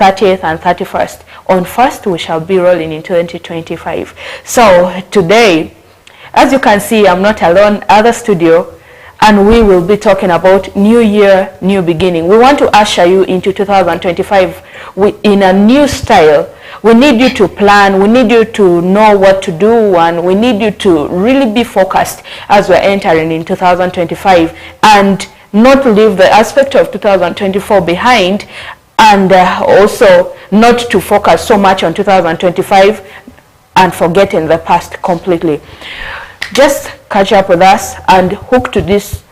30th and 31st. On 1st, we shall be rolling in 2025. So today, as you can see, I'm not alone at the studio, and we will be talking about new year, new beginning. We want to usher you into 2025 in a new style. We need you to plan, we need you to know what to do, and we need you to really be focused as we're entering in 2025 and not leave the aspect of 2024 behind, and also not to focus so much on 2025 and forgetting the past completely. Just catch up with us and hook to this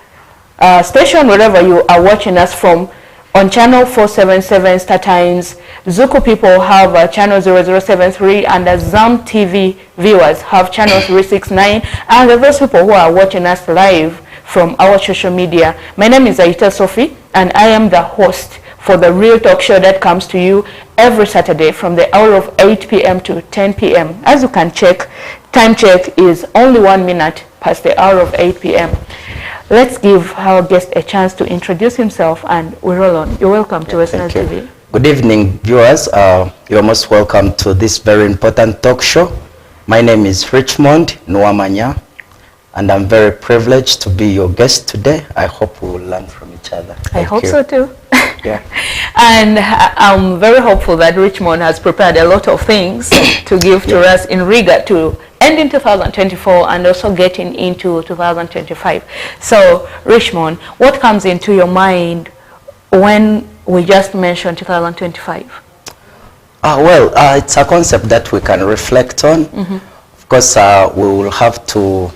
station wherever you are watching us from, on channel 477 Star Times. Zuku people have channel 0073, and the ZAM TV viewers have channel 369, and those people who are watching us live from our social media. My name is Aita Sophie, and I am the host for the Real Talk Show that comes to you every Saturday from the hour of 8 p.m. to 10 p.m. As you can check, time check is only 1 minute past the hour of 8 p.m. Let's give our guest a chance to introduce himself, and we roll on. You're welcome to Western TV. Good evening, viewers. You're most welcome to this very important talk show. My name is Richmond Nwamanya, and I'm very privileged to be your guest today. I hope we will learn from each other. I hope so too. Yeah. And I'm very hopeful that Richmond has prepared a lot of things to give to us in regard to ending 2024 and also getting into 2025. So, Richmond, what comes into your mind when we just mentioned 2025? It's a concept that we can reflect on. Of course, we will have to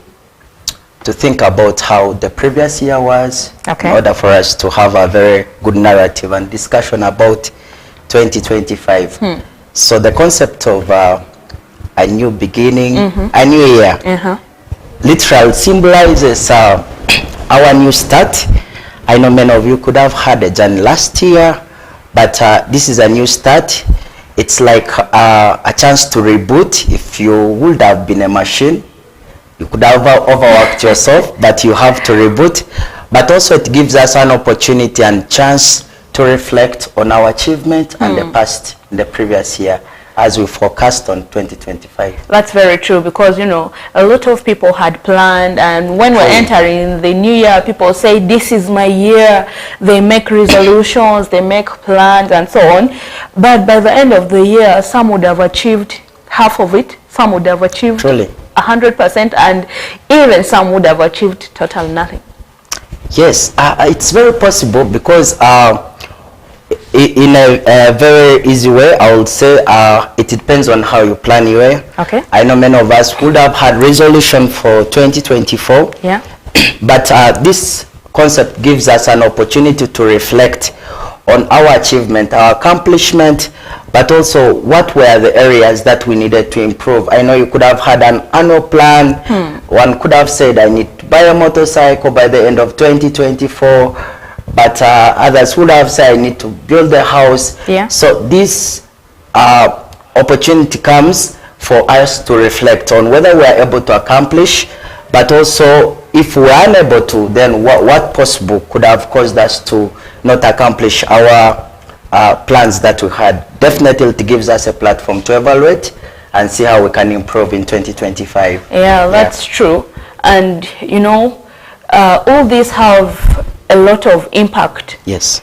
think about how the previous year was, in order for us to have a very good narrative and discussion about 2025. So the concept of a new beginning, a new year, literally symbolizes our new start. I know many of you could have had a journey last year, but this is a new start. It's like a chance to reboot. If you would have been a machine, you could have overworked yourself, but you have to reboot. But also it gives us an opportunity and chance to reflect on our achievement and the past in the previous year as we forecast on 2025. That's very true, because you know, a lot of people had planned, and when we're entering the new year, people say this is my year. They make resolutions, they make plans and so on, but by the end of the year, some would have achieved half of it, some would have achieved 100%, and even some would have achieved total nothing. Yes, it's very possible, because in a very easy way, I would say it depends on how you plan your year. I know many of us would have had resolution for 2024, but this concept gives us an opportunity to reflect on our achievement, our accomplishment, but also what were the areas that we needed to improve. I know you could have had an annual plan. One could have said, I need to buy a motorcycle by the end of 2024, but others would have said, I need to build a house. So this opportunity comes for us to reflect on whether we are able to accomplish, but also if we are unable to, then what possible could have caused us to not accomplish our plans that we had. Definitely it gives us a platform to evaluate and see how we can improve in 2025. Yeah, that's true. And you know, all these have a lot of impact. Yes.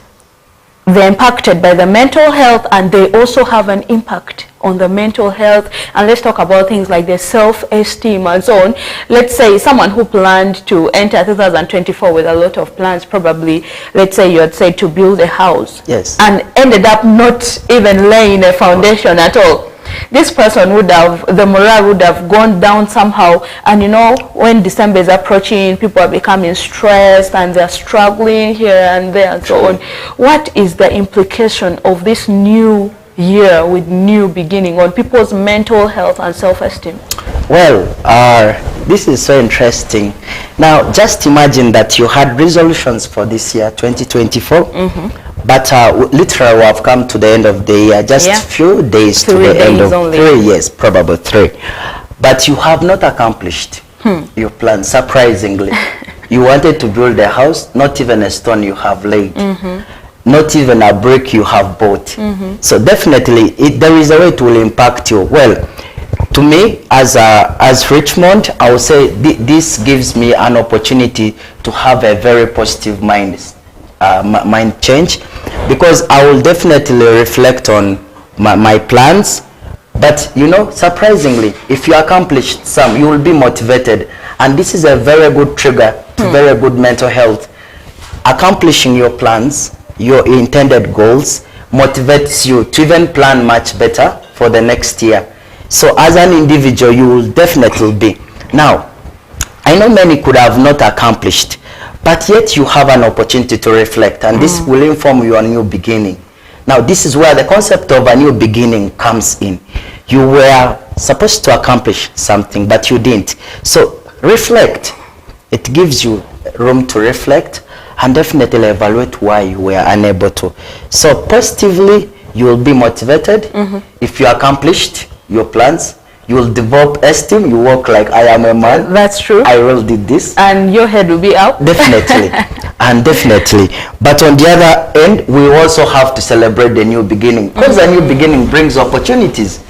They're impacted by the mental health, and they also have an impact on the mental health. And let's talk about things like the self-esteem and so on. Let's say someone who planned to enter 2024 with a lot of plans, probably, let's say you had said to build a house, and ended up not even laying a foundation at all. This person would have, the morale would have gone down somehow. And you know, when December is approaching, people are becoming stressed and they're struggling here and there and so on. What is the implication of this new year with new beginning on people's mental health and self-esteem? Well, this is so interesting. Now, just imagine that you had resolutions for this year, 2024. But literally we have come to the end of the year, just few days to the end of 3 years, probably 3. But you have not accomplished your plan, surprisingly. You wanted to build a house, not even a stone you have laid. not even a brick you have bought. So definitely there is a way it will impact you. Well, to me, as Richmond, I would say this gives me an opportunity to have a very positive mind change, because I will definitely reflect on my plans. But you know, surprisingly, if you accomplish some, you will be motivated, and this is a very good trigger to very good mental health. Accomplishing your plans, your intended goals, motivates you to even plan much better for the next year. So as an individual, you will definitely be. Now, I know many could have not accomplished, but yet you have an opportunity to reflect, and this will inform you a new beginning. Now, this is where the concept of a new beginning comes in. You were supposed to accomplish something, but you didn't. So reflect. It gives you room to reflect and definitely evaluate why you were unable to. So positively, you will be motivated. If you accomplished your plans, you will develop esteem. You walk like, I am a man. That's true. I really did this. And your head will be up. Definitely. And definitely. But on the other end, we also have to celebrate the new beginning, because a new beginning brings opportunities.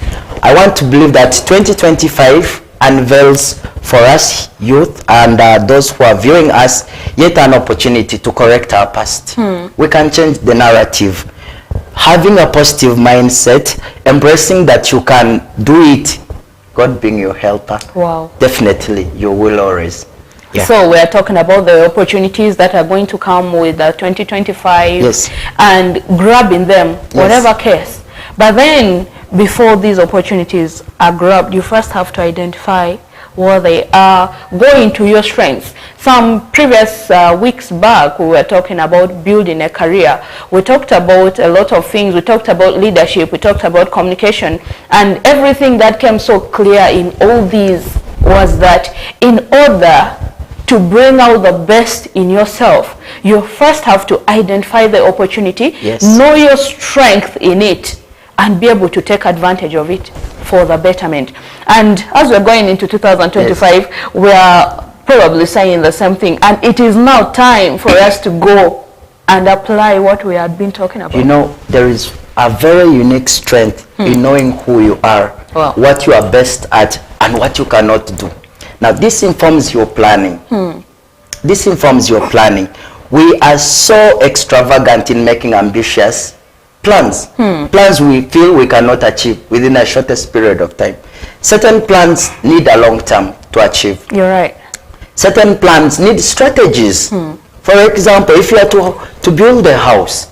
I want to believe that 2025 unveils for us youth and those who are viewing us yet an opportunity to correct our past. We can change the narrative. Having a positive mindset, embracing that you can do it, God being your helper. Wow. Definitely, you will always. Yeah. So we are talking about the opportunities that are going to come with 2025. Yes. And grabbing them, whatever case. But then, before these opportunities are grabbed, you first have to identify what they are. Go into your strengths. Some previous weeks back, we were talking about building a career. We talked about a lot of things. We talked about leadership. We talked about communication. And everything that came so clear in all these was that in order to bring out the best in yourself, you first have to identify the opportunity, know your strength in it, and be able to take advantage of it for the betterment. And as we're going into 2025, we are probably saying the same thing. And it is now time for us to go and apply what we had been talking about. You know, there is a very unique strength in knowing who you are, what you are best at, and what you cannot do. Now, this informs your planning. This informs your planning. We are so extravagant in making ambitious plans. Plans we feel we cannot achieve within a shortest period of time. Certain plans need a long term to achieve. You're right. Certain plans need strategies. For example, if you are to build a house,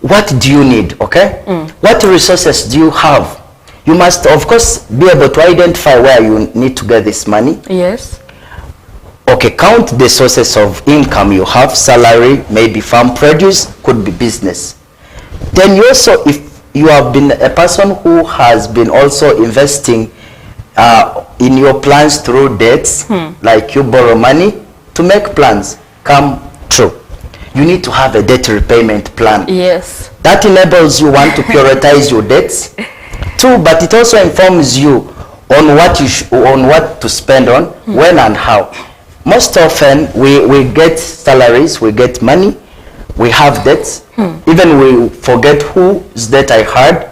what do you need, okay? What resources do you have? You must, of course, be able to identify where you need to get this money. Yes. Okay, count the sources of income you have, salary, maybe farm produce, could be business. Then you also, if you have been a person who has been also investing in your plans through debts, like you borrow money to make plans come true, you need to have a debt repayment plan. Yes. That enables you, one, to prioritize your debts. Two, but it also informs you on what to spend on, when and how. Most often, we get salaries, we get money, we have debts, even we forget whose debt I had,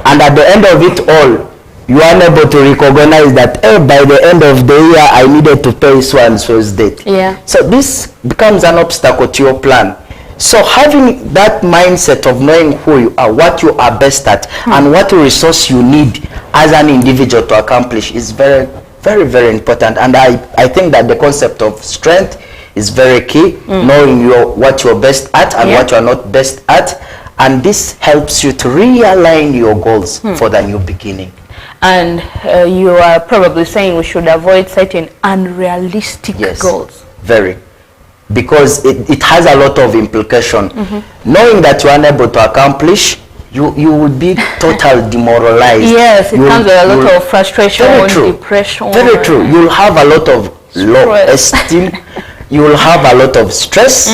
and at the end of it all, you are unable to recognize that by the end of the year, I needed to pay so and so's debt. Yeah. So this becomes an obstacle to your plan. So having that mindset of knowing who you are, what you are best at, and what resource you need as an individual to accomplish is very, very, very important. And I think that the concept of strength is very key, knowing what you're best at and what you're not best at. And this helps you to realign your goals for the new beginning. And you are probably saying we should avoid setting unrealistic goals. Very. Because it has a lot of implication. Knowing that you're unable to accomplish, you will be totally demoralized. Yes, it comes with a lot of frustration, depression. Very true. You'll have a lot of low esteem. You will have a lot of stress.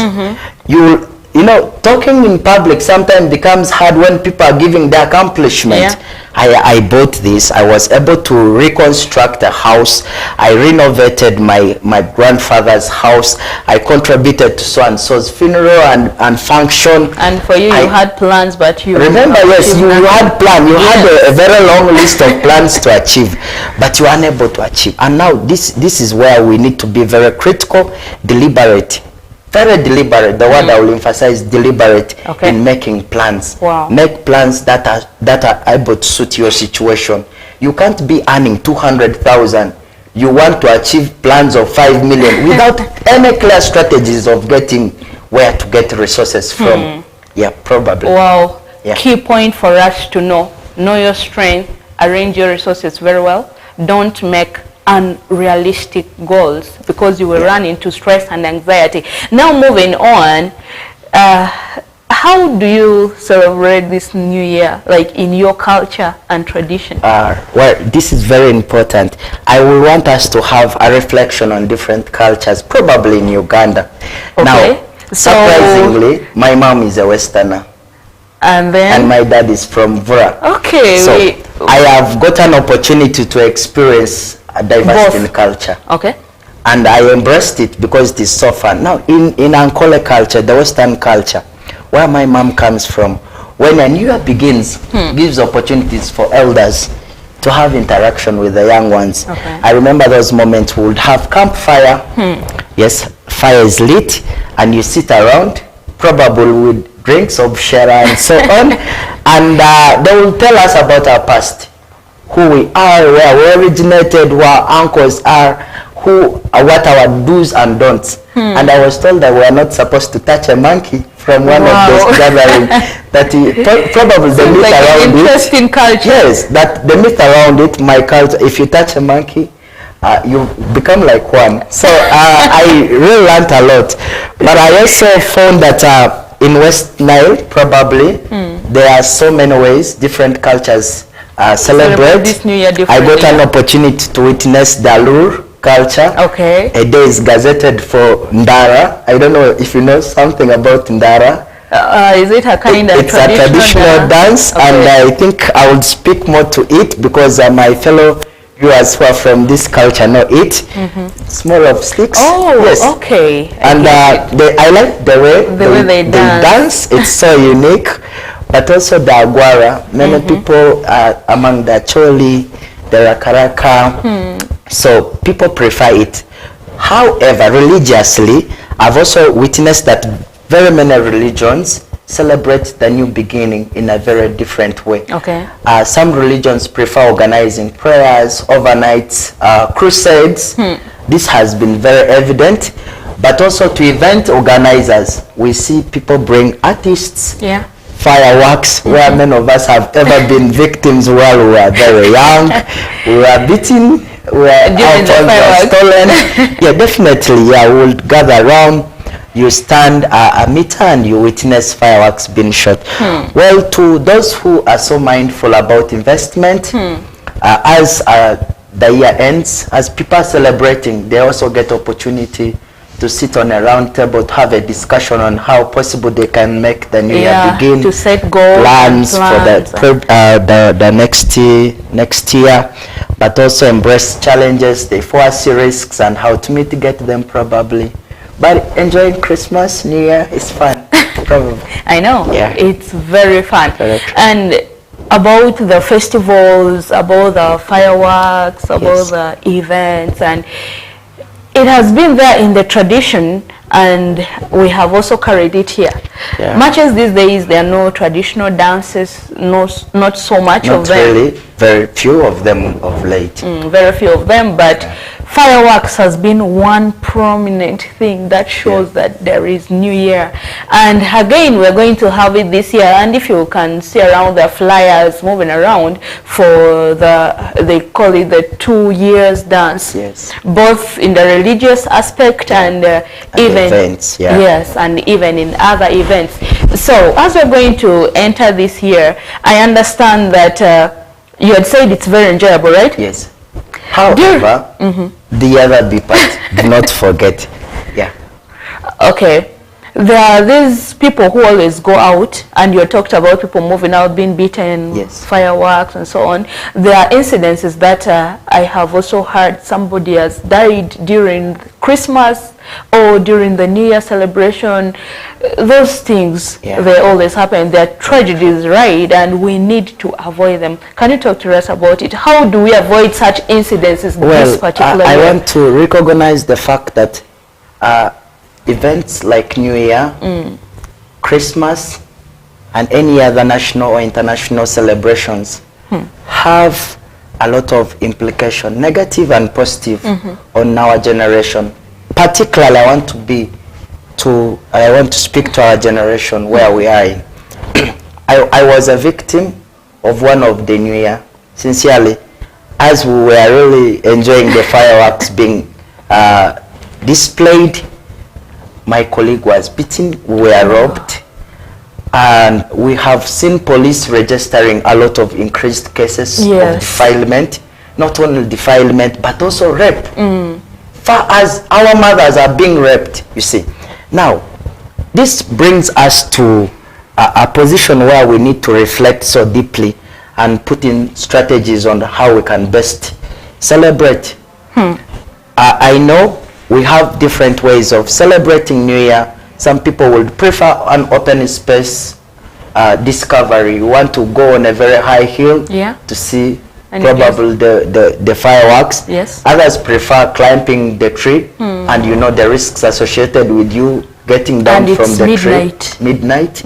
You know, talking in public sometimes becomes hard when people are giving their accomplishment. Yeah. I bought this. I was able to reconstruct a house. I renovated my grandfather's house. I contributed to so-and-so's funeral and function. And for you, you had plans, but you... Remember, yes, you had plan. You had a very long list of plans to achieve, but you were unable to achieve. And now this is where we need to be very critical, deliberate. Very deliberate. The word I will emphasize, deliberate, in making plans. Wow. Make plans that are able to suit your situation. You can't be earning 200,000. You want to achieve plans of 5 million without any clear strategies of getting where to get resources from. Yeah, probably. Wow. Yeah. Key point for us to know. Know your strength. Arrange your resources very well. Don't make unrealistic goals because you will run into stress and anxiety. Now moving on, how do you celebrate this new year, like in your culture and tradition? Well, this is very important. I will want us to have a reflection on different cultures, probably in Uganda. Okay. Now, surprisingly, my mom is a Westerner. And my dad is from Vura. Okay. So I have got an opportunity to experience a diversity in culture. Okay. And I embraced it because it is so fun. Now, in Ankole culture, the Western culture, where my mom comes from, when a new year begins, gives opportunities for elders to have interaction with the young ones. Okay. I remember those moments we would have campfire. Yes, fire is lit, and you sit around, probably with drinks of shera and so on, and they will tell us about our past, who we are, where we originated, who our uncles are, what our do's and don'ts. And I was told that we are not supposed to touch a monkey from one of those gatherings. That probably the myth around it. Interesting culture. Yes, that the myth around it, my culture, if you touch a monkey, you become like one. So I really learned a lot. But I also found that in West Nile, probably, there are so many ways different cultures celebrate this new year I got an opportunity to witness the Alur culture. Okay. A day is gazetted for Ndara. I don't know if you know something about Ndara. Is it a kind of traditional? It's a traditional dance, and I think I would speak more to it because my fellow viewers who are from this culture know it. It's more of sticks. Oh, yes. Okay. And I like the way they dance. It's so unique. But also the Agwara. Many people among the Choli, the Rakaraka. So people prefer it. However, religiously, I've also witnessed that very many religions celebrate the new beginning in a very different way. Okay. Some religions prefer organizing prayers, overnights, crusades. This has been very evident. But also to event organizers, we see people bring artists, fireworks, where many of us have ever been victims while we were very young. We were beaten, we were out stolen. Yeah, definitely. Yeah, we'll gather around. You stand a meter and you witness fireworks being shot. Well, to those who are so mindful about investment, as the year ends, as people are celebrating, they also get opportunity to sit on a round table to have a discussion on how possible they can make the new year begin. To set goals, plans for the next year, but also embrace challenges. They foresee risks and how to mitigate them probably. But enjoying Christmas, New Year is fun. Probably. I know. Yeah. It's very fun. And about the festivals, about the fireworks, about the events, and it has been there in the tradition, and we have also carried it here. Much as these days there are no traditional dances, not so much of them. Not really, very few of them of late. Very few of them, but fireworks has been one prominent thing that shows that there is New Year. And again, we're going to have it this year, and if you can see around the flyers moving around for they call it the 2 years dance. Both in the religious aspect and even events, and even in other events. So as we're going to enter this year, I understand that you had said it's very enjoyable, right? Yes. However, the other B part, do not forget. Okay. there are these people who always go out, and you talked about people moving out, being beaten, yes, fireworks and so on. There are incidences that I have also heard somebody has died during Christmas or during the New Year celebration. Those things, they always happen. They are tragedies, right? And we need to avoid them. Can you talk to us about it? How do we avoid such incidences? Well, I want to recognize the fact that events like New Year, Christmas, and any other national or international celebrations have a lot of implication, negative and positive, on our generation. Particularly, I want to speak to our generation where we are in. I was a victim of one of the New Year, sincerely, as we were really enjoying the fireworks being displayed. My colleague was beaten, we were robbed, and we have seen police registering a lot of increased cases of defilement, not only defilement, but also rape. Far as our mothers are being raped, you see. Now, this brings us to a position where we need to reflect so deeply and put in strategies on how we can best celebrate. I know we have different ways of celebrating New Year. Some people would prefer an open space discovery. You want to go on a very high hill to see probably the fireworks. Others prefer climbing the tree, and you know the risks associated with you getting down from the tree. Midnight.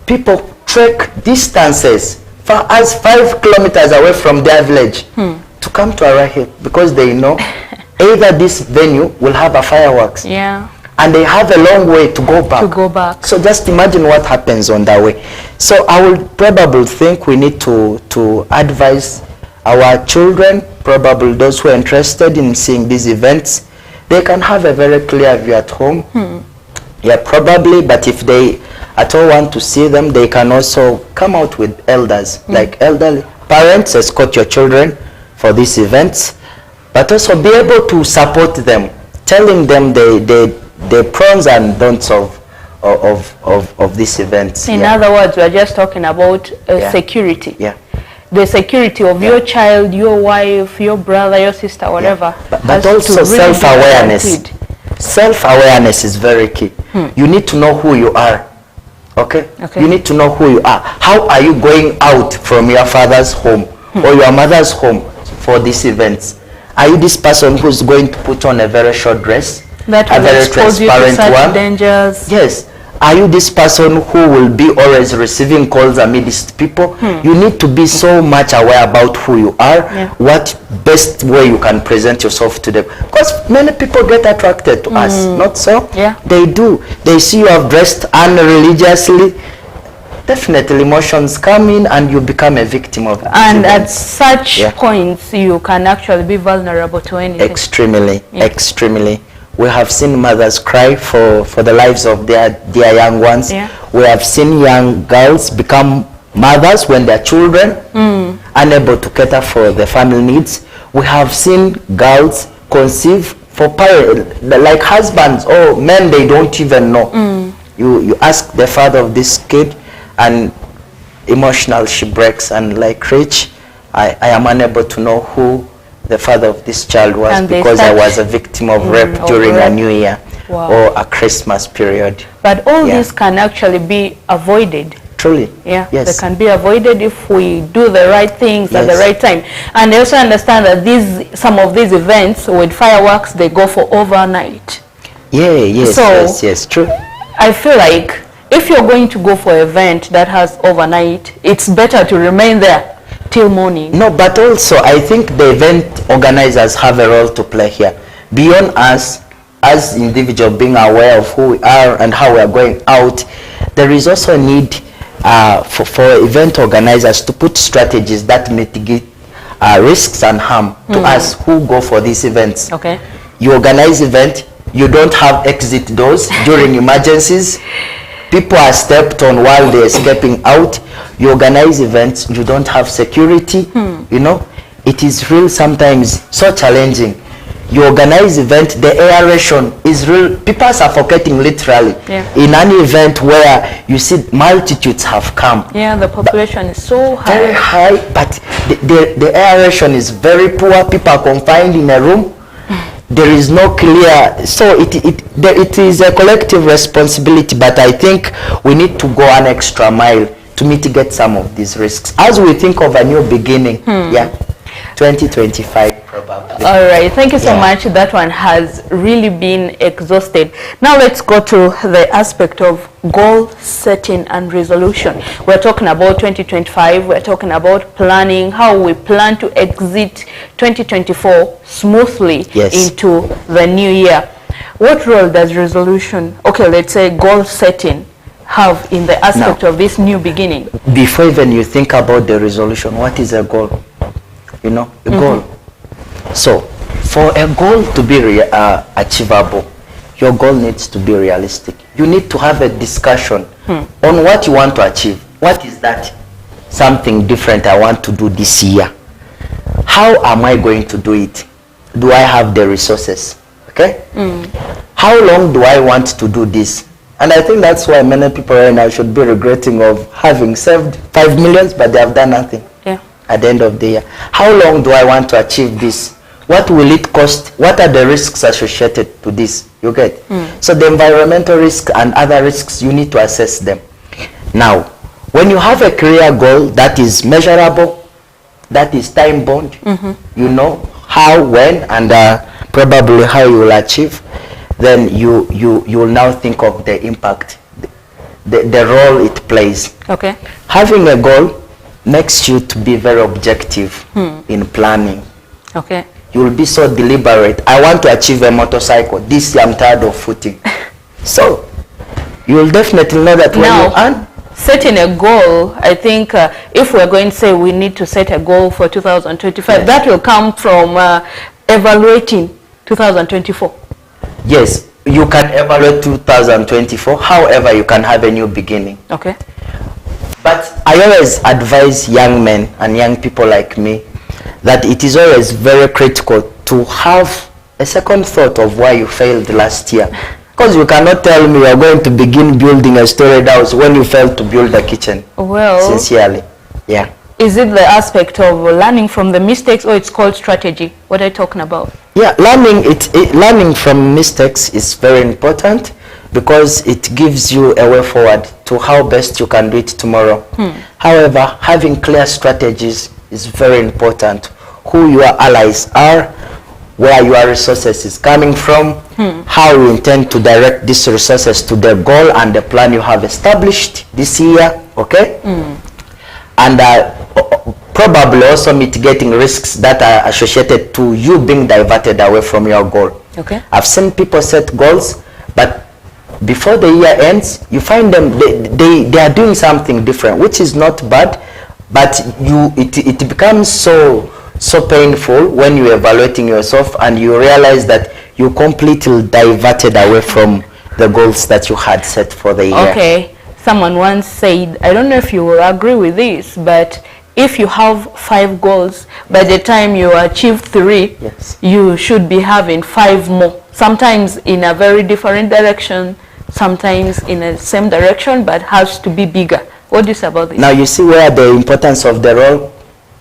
People trek distances far as 5 kilometers away from their village to come to Arahi because they know either this venue will have a fireworks, and they have a long way to go back. So just imagine what happens on that way. So I would probably think we need to advise our children, probably those who are interested in seeing these events, they can have a very clear view at home. Probably, but if they at all want to see them, they can also come out with elders, like elderly parents, escort your children for these events, but also be able to support them, telling them the pros and don'ts of these events. In other words, we are just talking about security. The security of your child, your wife, your brother, your sister, whatever. But also self-awareness. Self-awareness is very key. You need to know who you are. Okay? You need to know who you are. How are you going out from your father's home or your mother's home for these events? Are you this person who's going to put on a very short dress? That will a very expose transparent you to one? Dangers. Yes. Are you this person who will be always receiving calls amidst people? You need to be so much aware about who you are, what best way you can present yourself to them. Because many people get attracted to us, not so? They do. They see you have dressed unreligiously. Definitely emotions come in and you become a victim of it. And at such points, you can actually be vulnerable to anything. Extremely, extremely. We have seen mothers cry for the lives of their young ones. We have seen young girls become mothers when they're children, unable to cater for the family needs. We have seen girls conceive for parents, like husbands or men they don't even know. You ask the father of this kid, and emotional she breaks, and like Rich, I am unable to know who the father of this child was because I was a victim of rape during a New Year or a Christmas period. But all this can actually be avoided. Truly. They can be avoided if we do the right things at the right time. And I also understand that some of these events with fireworks, they go for overnight. Yes, true. I feel like if you're going to go for an event that has overnight, it's better to remain there till morning. No, but also I think the event organizers have a role to play here. Beyond us as individuals being aware of who we are and how we are going out, there is also a need for event organizers to put strategies that mitigate risks and harm to us who go for these events. You organize event, you don't have exit doors during emergencies. People are stepped on while they're escaping out. You organize events, you don't have security. You know, it is really sometimes so challenging. you organize event, the aeration is real. People are suffocating literally. In an event where you see multitudes have come. Yeah, the population is so high. Very high, but the aeration is very poor. People are confined in a room. There is no clear, so it is a collective responsibility, but I think we need to go an extra mile to mitigate some of these risks as we think of a new beginning. 2025 probably. All right, thank you so much. That one has really been exhausted. Now let's go to the aspect of goal setting and resolution. We're talking about 2025. We're talking about planning, how we plan to exit 2024 smoothly into the new year. What role does resolution, let's say goal setting, have in the aspect of this new beginning? Before even you think about the resolution, what is a goal? You know, a goal. So for a goal to be achievable, your goal needs to be realistic. You need to have a discussion on what you want to achieve. What is that something different I want to do this year? How am I going to do it? Do I have the resources? Okay? How long do I want to do this? And I think that's why many people right now should be regretting of having saved 5 million, but they have done nothing at the end of the year. How long do I want to achieve this? What will it cost? What are the risks associated to this? You get? So the environmental risk and other risks, you need to assess them. Now, when you have a clear goal that is measurable, that is time bound, you know how, when, and probably how you will achieve, then you will now think of the impact, the role it plays. Okay. Having a goal makes you to be very objective in planning. Okay. You will be so deliberate. I want to achieve a motorcycle. This year I'm tired of footing. So you will definitely know that when you earn. Setting a goal, I think if we're going to say we need to set a goal for 2025, that will come from evaluating 2024. Yes, you can evaluate 2024. However, you can have a new beginning. Okay. But I always advise young men and young people like me that it is always very critical to have a second thought of why you failed last year. Because you cannot tell me you are going to begin building a storied house when you failed to build a kitchen. Well, sincerely. Yeah. Is it the aspect of learning from the mistakes, or it's called strategy? What are you talking about? Yeah, learning from mistakes is very important because it gives you a way forward to how best you can do it tomorrow. However, having clear strategies is very important. Who your allies are, where your resources is coming from, how you intend to direct these resources to the goal and the plan you have established this year, okay? And probably also mitigating risks that are associated to you being diverted away from your goal. Okay. I've seen people set goals, but before the year ends, you find them, they are doing something different, which is not bad, but it becomes so painful when you're evaluating yourself and you realize that you completely diverted away from the goals that you had set for the year. Okay. Someone once said, I don't know if you will agree with this, but if you have 5 goals, by the time you achieve 3, you should be having 5 more. Sometimes in a very different direction, sometimes in the same direction, but has to be bigger. What do you say about this? Now you see where the importance of the role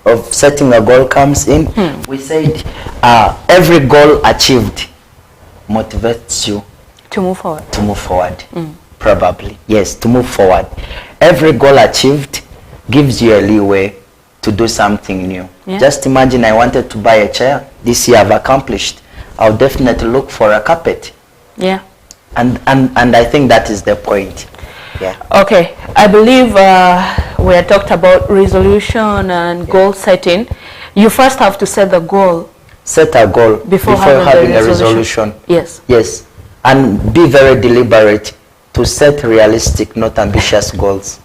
of setting a goal comes in. We said every goal achieved motivates you to move forward. To move forward. Probably. Yes, to move forward. Every goal achieved gives you a leeway to do something new. Just imagine I wanted to buy a chair. This year I've accomplished. I'll definitely look for a carpet. Yeah. And I think that is the point. Yeah. Okay. I believe we had talked about resolution and goal setting. You first have to set the goal. Set a goal before having a resolution. Yes. Yes. And be very deliberate to set realistic, not ambitious goals.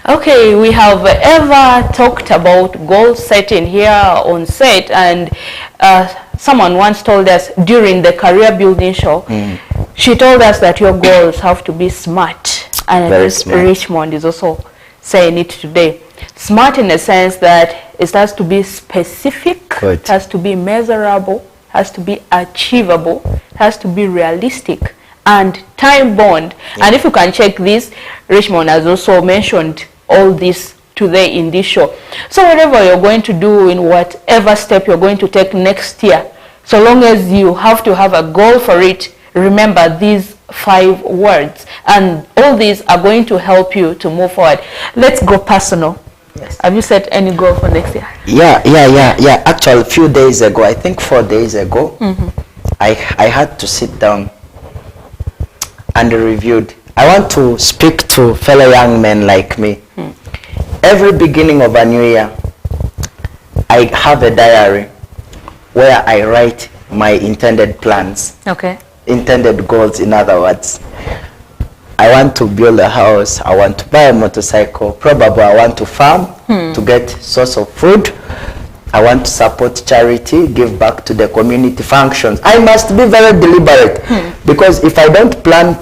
Okay, we have ever talked about goal setting here on set, and someone once told us during the career building show, she told us that your goals have to be smart, and Richmond is also saying it today. Smart in the sense that it has to be specific, it has to be measurable, has to be achievable, has to be realistic and time-bound. Yeah. And if you can check this, Richmond has also mentioned all this today in this show. So whatever you're going to do, in whatever step you're going to take next year, so long as you have to have a goal for it, remember these 5 words, and all these are going to help you to move forward. Let's go personal. Yes. Have you set any goal for next year? Yeah. Actually, a few days ago, I think 4 days ago, I had to sit down and reviewed. I want to speak to fellow young men like me. Every beginning of a new year, I have a diary where I write my intended plans. Okay. Intended goals, in other words. I want to build a house, I want to buy a motorcycle, probably I want to farm to get source of food, I want to support charity, give back to the community functions. I must be very deliberate because if I don't plan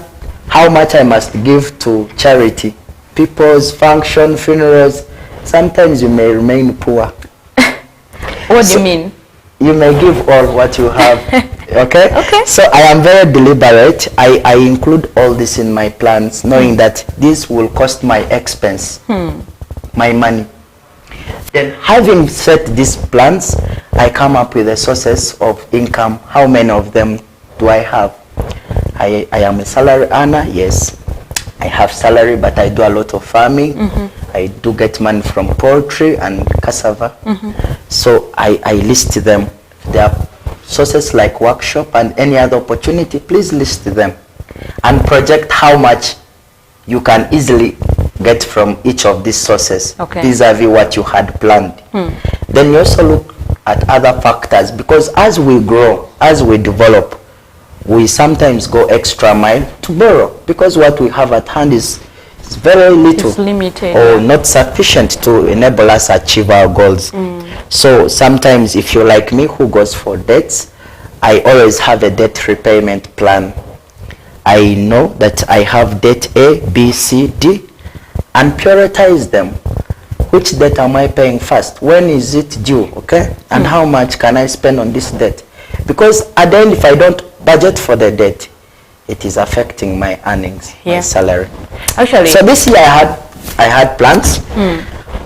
how much I must give to charity, people's function, funerals, sometimes you may remain poor. What do you mean? You may give all what you have. Okay? Okay. So I am very deliberate. I include all this in my plans, knowing that this will cost my expense, my money. Then having set these plans, I come up with the sources of income. How many of them do I have? I am a salary earner, yes. I have salary, but I do a lot of farming. I do get money from poultry and cassava. So I list them. There are sources like workshop and any other opportunity, please list them and project how much you can easily get from each of these sources vis-a-vis what you had planned. Then you also look at other factors, because as we grow, as we develop, we sometimes go extra mile to borrow because what we have at hand is very little, it's limited, or not sufficient to enable us achieve our goals. So sometimes, if you're like me who goes for debts, I always have a debt repayment plan. I know that I have debt A, B, C, D, and prioritize them. Which debt am I paying first? When is it due? Okay? And how much can I spend on this debt? Because at the end, if I don't budget for the debt, it is affecting my earnings, my salary. Actually, so this year I had plans,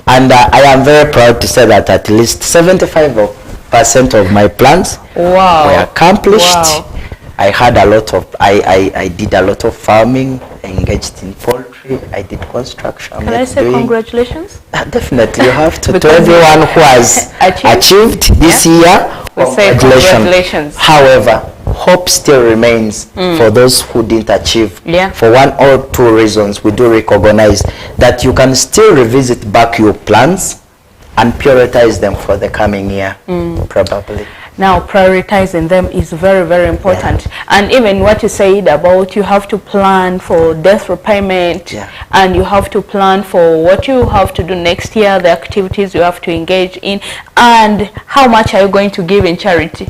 and I am very proud to say that at least 75% of my plans were accomplished. I had a lot of, I did a lot of farming, I engaged in poultry, I did construction. Can I say congratulations? Definitely, you have to. To everyone who has achieved this year, congratulations. However, hope still remains for those who didn't achieve. For one or two reasons, we do recognize that you can still revisit back your plans and prioritize them for the coming year, probably. Now, prioritizing them is very, very important. And even what you said about you have to plan for debt repayment, and you have to plan for what you have to do next year, the activities you have to engage in, and how much are you going to give in charity.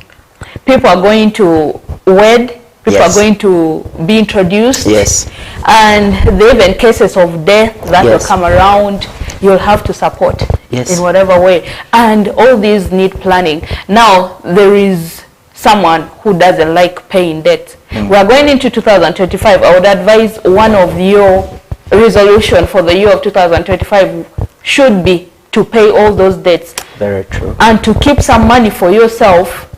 People are going to wed, people are going to be introduced, and there are even cases of death that will come around. You'll have to support in whatever way, and all these need planning. Now there is someone who doesn't like paying debt. We are going into 2025. I would advise one of your resolution for the year of 2025 should be to pay all those debts. Very true. And to keep some money for yourself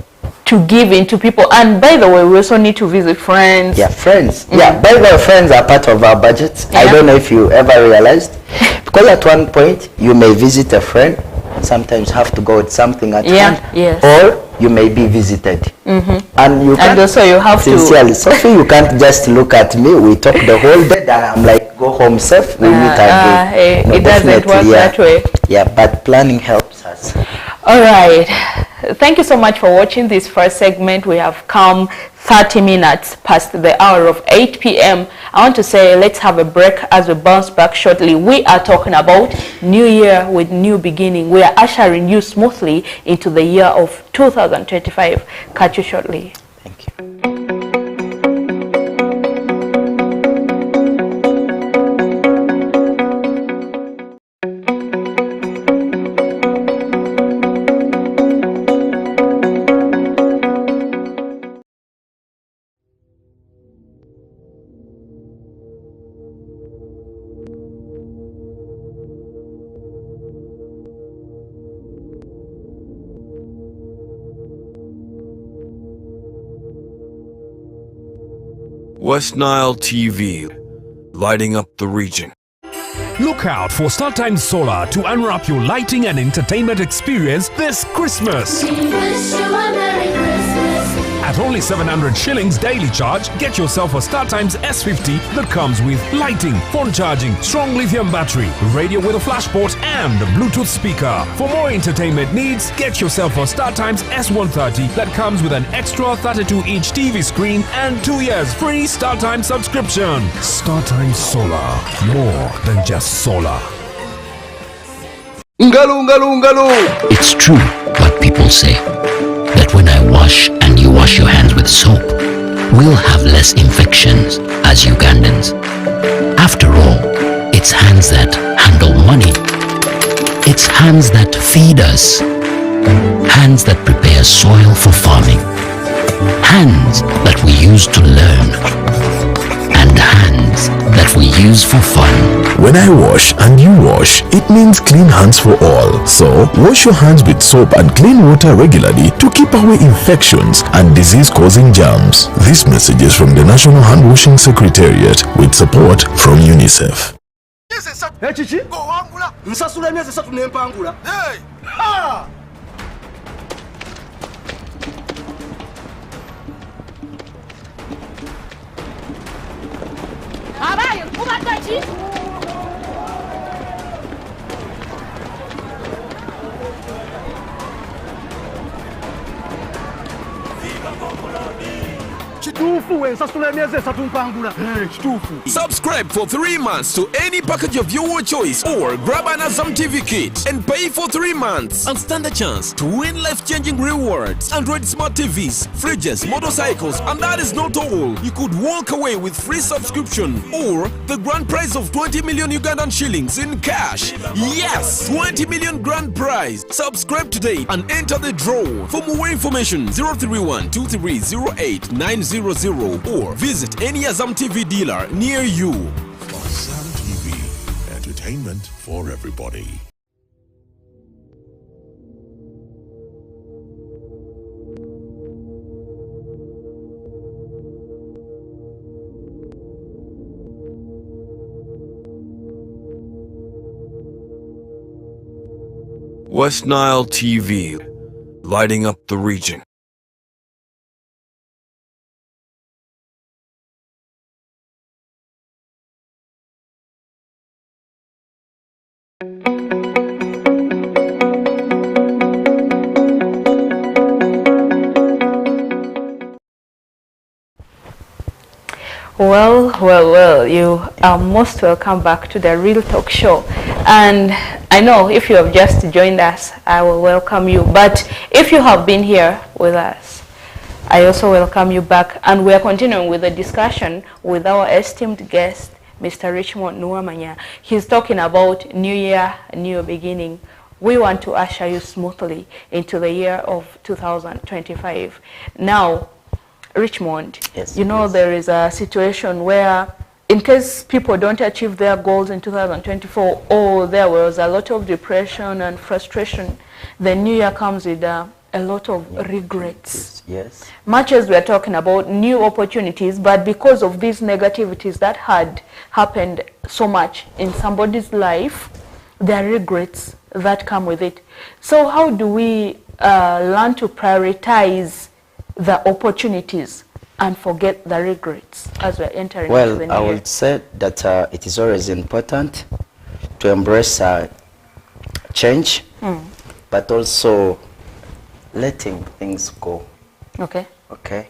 to give in to people. And by the way, we also need to visit friends. Friends. By the way, friends are part of our budget. I don't know if you ever realized, because at one point you may visit a friend, sometimes have to go with something at hand, or you may be visited, and you can't, also you have sincerely, Sophie, you can't just look at me. We talk the whole day, and I'm like, go home safe. We meet again. It doesn't work that way. But planning helps us. All right. Thank you so much for watching this first segment. We have come 30 minutes past the hour of 8 p.m. I want to say let's have a break. As we bounce back shortly, we are talking about New Year with new beginning. We are ushering you smoothly into the year of 2025. Catch you shortly. Thank you. West Nile TV, lighting up the region. Look out for StarTimes Solar to unwrap your lighting and entertainment experience this Christmas. At only 700 shillings daily charge, get yourself a StarTimes S50 that comes with lighting, phone charging, strong lithium battery, radio with a flash port and a Bluetooth speaker. For more entertainment needs, get yourself a StarTimes S130 that comes with an extra 32-inch TV screen and 2 years free StarTimes subscription. StarTimes Solar, more than just solar. It's true what people say, that when I wash and you wash your hands with soap, we'll have less infections as Ugandans. After all, it's hands that handle money. It's hands that feed us. Hands that prepare soil for farming. Hands that we use to learn. And hands that we use for fun. When I wash and you wash, it means clean hands for all. So, wash your hands with soap and clean water regularly to keep away infections and disease-causing germs. This message is from the National Hand Washing Secretariat with support from UNICEF. Subscribe for 3 months to any package of your choice or grab an Azam TV kit and pay for 3 months and stand a chance to win life-changing rewards. Android smart TVs, fridges, motorcycles, and that is not all. You could walk away with free subscription or the grand prize of 20 million Ugandan shillings in cash. Yes, 20 million grand prize. Subscribe today and enter the draw. For more information, 031 2308 900 or visit any Azam TV dealer near you. Azam TV, entertainment for everybody. West Nile TV, lighting up the region. Well, you are most welcome back to the Real Talk Show. And I know if you have just joined us, I will welcome you. But if you have been here with us, I also welcome you back. And we are continuing with the discussion with our esteemed guest, Mr. Richmond Nuwamanya. He's talking about New Year, New Beginning. We want to usher you smoothly into the year of 2025. Now, Richmond, yes, you know, yes. There is a situation where in case people don't achieve their goals in 2024 or there was a lot of depression and frustration, the new year comes with a lot of regrets. Yes. Much as we are talking about new opportunities, but because of these negativities that had happened so much in somebody's life, there are regrets that come with it. So how do we learn to prioritize the opportunities and forget the regrets as we're entering into the new year? Well, I would say that it is always important to embrace change, but also letting things go. Okay. Okay.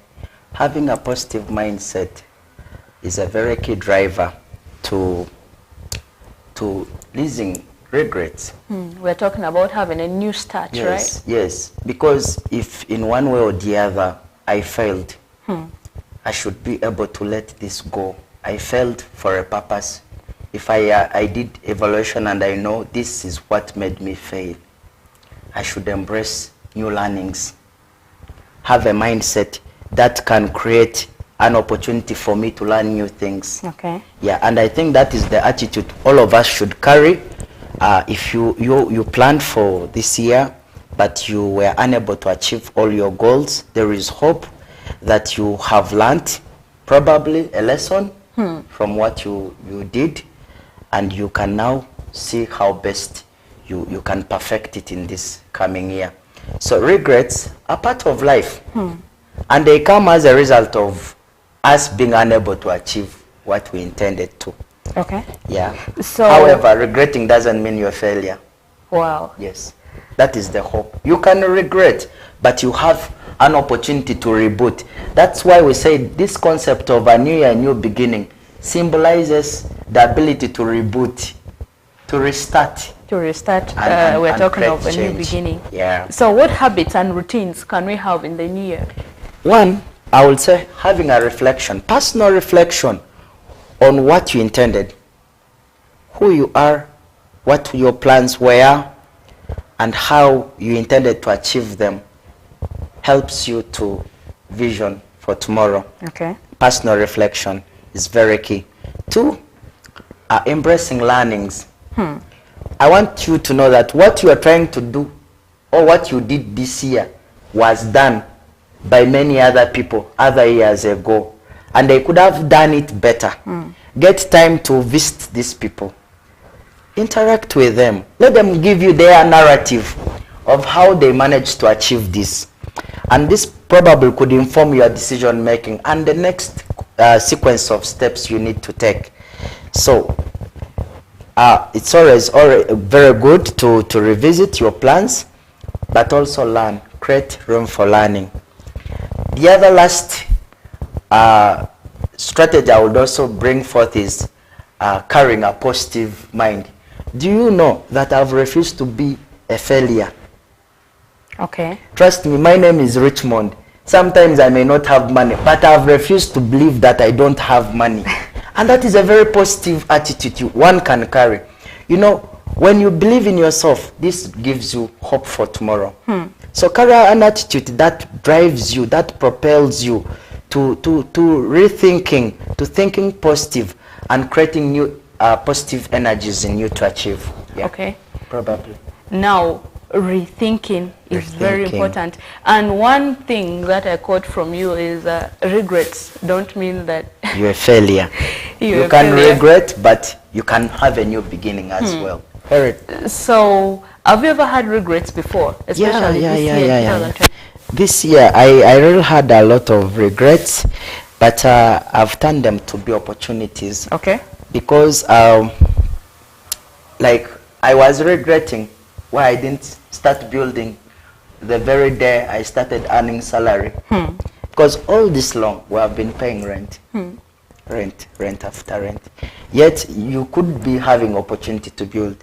Having a positive mindset is a very key driver to losing regrets. We're talking about having a new start, yes, right? Yes, because if in one way or the other I failed, I should be able to let this go. I failed for a purpose. If I did evaluation and I know this is what made me fail, I should embrace new learnings. Have a mindset that can create an opportunity for me to learn new things. Okay. Yeah, and I think that is the attitude all of us should carry. If you planned for this year, but you were unable to achieve all your goals, there is hope that you have learned probably a lesson from what you did, and you can now see how best you can perfect it in this coming year. So regrets are part of life, and they come as a result of us being unable to achieve what we intended to. Okay. Yeah. So, however, regretting doesn't mean you're a failure. Wow. Yes. That is the hope. You can regret, but you have an opportunity to reboot. That's why we say this concept of a new year, a new beginning symbolizes the ability to reboot, to restart. To restart. And we're talking of a change. new beginning. Yeah. So what habits and routines can we have in the new year? One, I would say having a reflection, personal reflection on what you intended, who you are, what your plans were, and how you intended to achieve them helps you to vision for tomorrow. Okay. Personal reflection is very key. Two, embracing learnings. I want you to know that what you are trying to do or what you did this year was done by many other people other years ago, and they could have done it better. Get time to visit these people. Interact with them. Let them give you their narrative of how they managed to achieve this. And this probably could inform your decision making and the next sequence of steps you need to take. So it's always very good to revisit your plans, but also learn. Create room for learning. The other last strategy I would also bring forth is carrying a positive mind. Do you know that I've refused to be a failure? Okay. Trust me, my name is Richmond. Sometimes I may not have money, but I've refused to believe that I don't have money. And that is a very positive attitude one can carry. You know, when you believe in yourself, this gives you hope for tomorrow. So carry an attitude that drives you, that propels you to rethinking, to thinking positive and creating new positive energies in you to achieve. Yeah. Okay. Probably. Now, rethinking is very important. And one thing that I caught from you is regrets don't mean that you're a failure. You can regret, but you can have a new beginning as well. So, have you ever had regrets before? Especially This year, I really had a lot of regrets, but I've turned them to be opportunities. Okay. Because, like, I was regretting why I didn't start building the very day I started earning salary. Because all this long, we have been paying rent. Rent after rent. Yet, you could be having opportunity to build.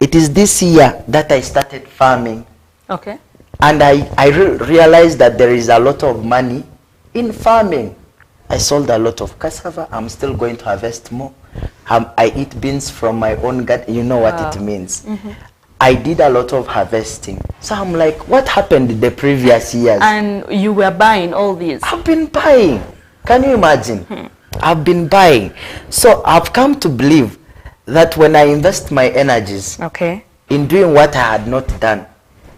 It is this year that I started farming. Okay. And I realized that there is a lot of money in farming. I sold a lot of cassava. I'm still going to harvest more. I eat beans from my own garden. You know what it means. I did a lot of harvesting. So I'm like, what happened the previous years? And you were buying all these? I've been buying. Can you imagine? I've been buying. So I've come to believe that when I invest my energies in doing what I had not done,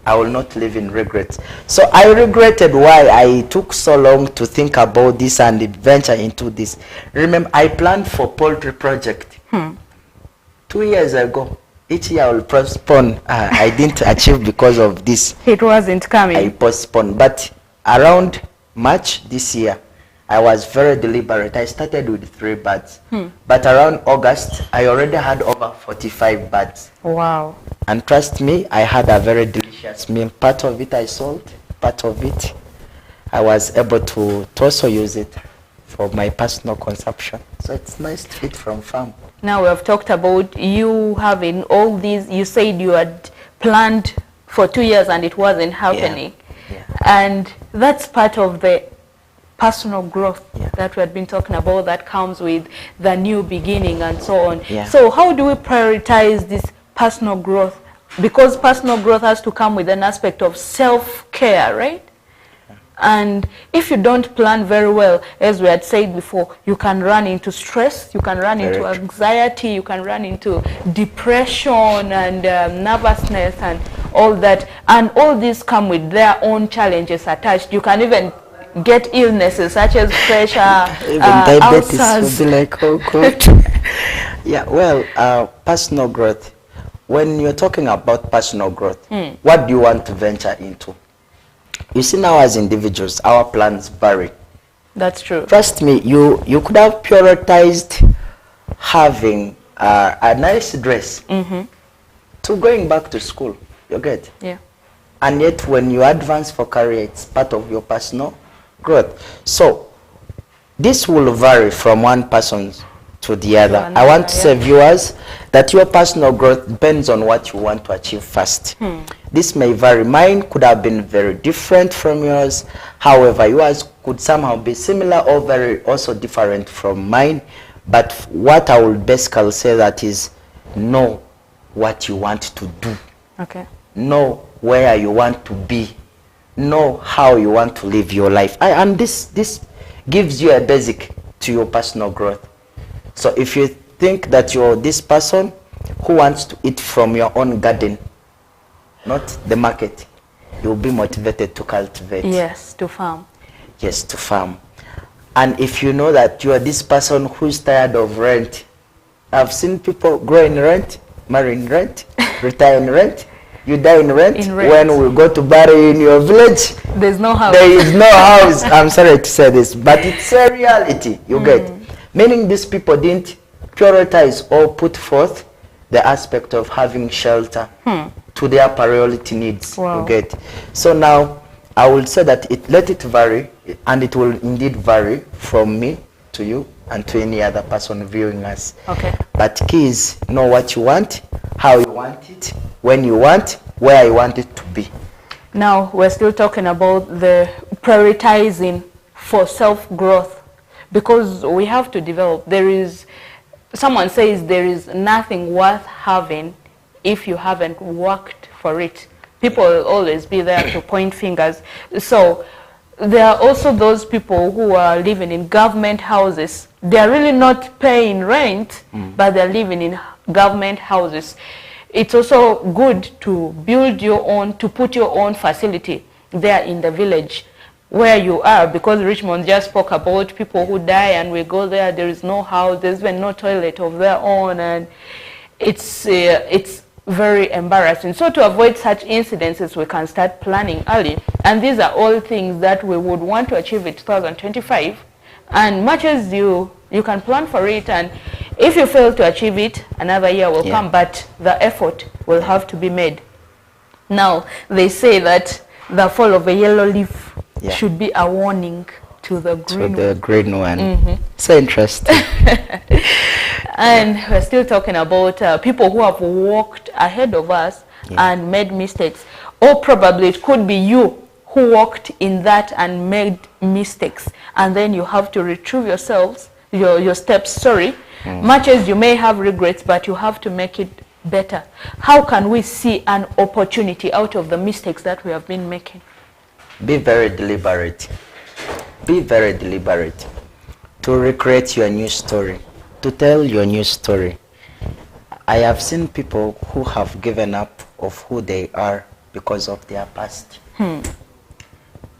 I will not live in regrets. So I regretted why I took so long to think about this and venture into this. Remember, I planned for poultry project 2 years ago. Each year I will postpone. I didn't achieve because of this. It wasn't coming. I postponed. But around March this year, I was very deliberate. I started with 3 birds. But around August, I already had over 45 birds. Wow. And trust me, I had a very delicious meal. Part of it I sold, part of it I was able to also use it for my personal consumption. So it's nice to eat from farm. Now we have talked about you having all these. You said you had planned for 2 years and it wasn't happening. And that's part of the personal growth that we had been talking about, that comes with the new beginning and so on. So how do we prioritize this personal growth? Because personal growth has to come with an aspect of self-care, right? And if you don't plan very well, as we had said before, you can run into stress, you can run into anxiety, you can run into depression and nervousness and all that. And all these come with their own challenges attached. You can even get illnesses such as pressure, even diabetes ulcers. will be like, oh God. Yeah, well, personal growth. When you're talking about personal growth, what do you want to venture into? You see, now as individuals, our plans vary. That's true. Trust me, you could have prioritized having a nice dress to going back to school. You get? Yeah. And yet, when you advance for career, it's part of your personal growth. So, this will vary from one person to the other. I want to say, viewers, that your personal growth depends on what you want to achieve first. This may vary. Mine could have been very different from yours. However, yours could somehow be similar or very also different from mine. But what I will basically say that is, know what you want to do. Okay. Know where you want to be. Know how you want to live your life. And this gives you a basic to your personal growth. So if you think that you're this person who wants to eat from your own garden, not the market, you'll be motivated to cultivate. Yes, to farm. Yes, to farm. And if you know that you are this person who's tired of rent, I've seen people grow in rent, marry in rent, retire in rent, you die in rent. When we go to bury in your village, there's no house. There is no house. I'm sorry to say this, but it's a reality. You get? Meaning these people didn't prioritize or put forth the aspect of having shelter to their priority needs. Wow. You get? So now I will say that let it vary, and it will indeed vary from me to you and to any other person viewing us. Okay. But key is know what you want, how you want it, when you want, where you want it to be. Now we're still talking about the prioritizing for self-growth, because we have to develop. Someone says there is nothing worth having if you haven't worked for it. People will always be there to point fingers. So there are also those people who are living in government houses. They are really not paying rent, but they're living in government houses. It's also good to build your own, to put your own facility there in the village where you are, because Richmond just spoke about people who die and we go there, there is no house, there's even no toilet of their own, and it's very embarrassing. So to avoid such incidences, we can start planning early, and these are all things that we would want to achieve in 2025, and much as you can plan for it, and if you fail to achieve it, another year will come, but the effort will have to be made. Now, they say that the fall of a yellow leaf should be a warning to the green one. So interesting. And we're still talking about people who have walked ahead of us and made mistakes. Or probably it could be you who walked in that and made mistakes. And then you have to retrieve your steps, Much as you may have regrets, but you have to make it better. How can we see an opportunity out of the mistakes that we have been making? Be very deliberate. Be very deliberate to recreate your new story, to tell your new story. I have seen people who have given up of who they are because of their past.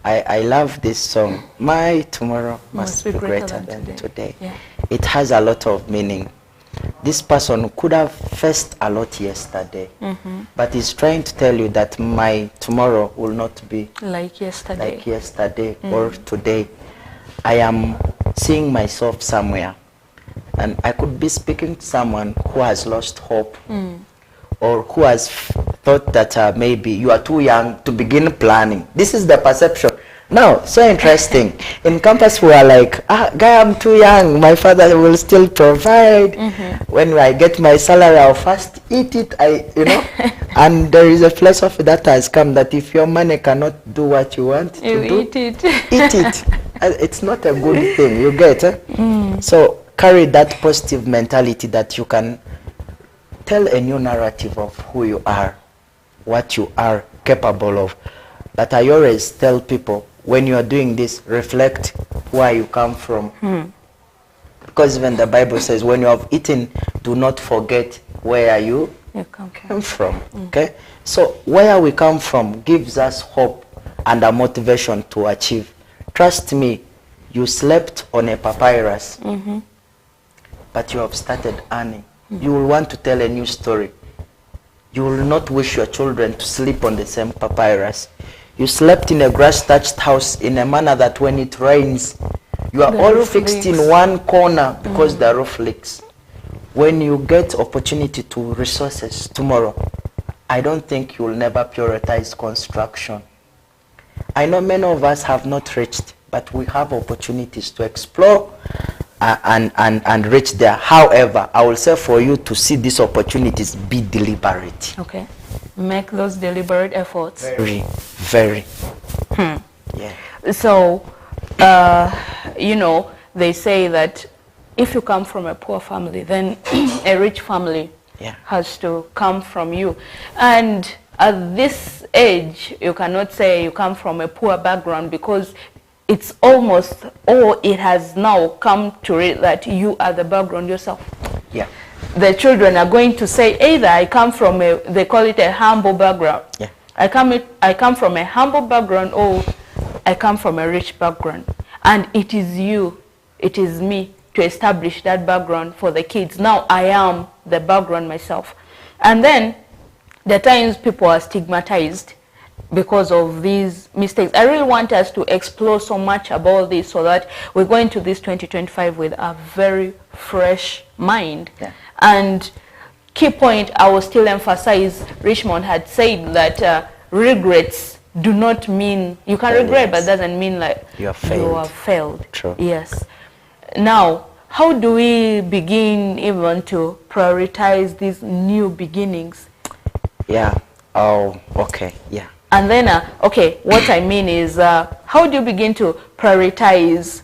I love this song, My Tomorrow Must Be Greater Than Today. Yeah. It has a lot of meaning. This person could have faced a lot yesterday, but he's trying to tell you that my tomorrow will not be like yesterday, or today. I am seeing myself somewhere, and I could be speaking to someone who has lost hope, or who has thought that maybe you are too young to begin planning. This is the perception. Now, so interesting. In campus, we are like, guy, I'm too young. My father will still provide. When I get my salary, I'll first eat it. And there is a philosophy that has come that if your money cannot do what you want to do, eat it. Eat it. It's not a good thing. You get it? So carry that positive mentality that you can tell a new narrative of who you are, what you are capable of. But I always tell people, when you are doing this, reflect where you come from. Because even the Bible says, when you have eaten, do not forget where you come from. Okay? So where we come from gives us hope and a motivation to achieve. Trust me, you slept on a papyrus, but you have started earning. You will want to tell a new story. You will not wish your children to sleep on the same papyrus. You slept in a grass-thatched house in a manner that when it rains, you are all fixed in one corner because the roof leaks. When you get opportunity to resources tomorrow, I don't think you will never prioritize construction. I know many of us have not reached, but we have opportunities to explore and reach there. However, I will say for you to see these opportunities, be deliberate. Okay. Make those deliberate efforts. Very, very. Yeah. So, you know, they say that if you come from a poor family, then a rich family has to come from you. And at this age, you cannot say you come from a poor background, because it's almost, or it has now come to it that you are the background yourself. Yeah. The children are going to say either I come from a, they call it a humble background. Yeah. I come from a humble background, or I come from a rich background. And it is you, it is me to establish that background for the kids. Now I am the background myself. And then the times people are stigmatized because of these mistakes. I really want us to explore so much about this so that we go into this 2025 with a very fresh mind. Yeah. And key point, I will still emphasize, Richmond had said that regrets do not mean, you can regret, but doesn't mean like you have failed. True. Yes. Now, how do we begin even to prioritize these new beginnings? Yeah. Oh, okay. Yeah. And then, okay, what I mean is, how do you begin to prioritize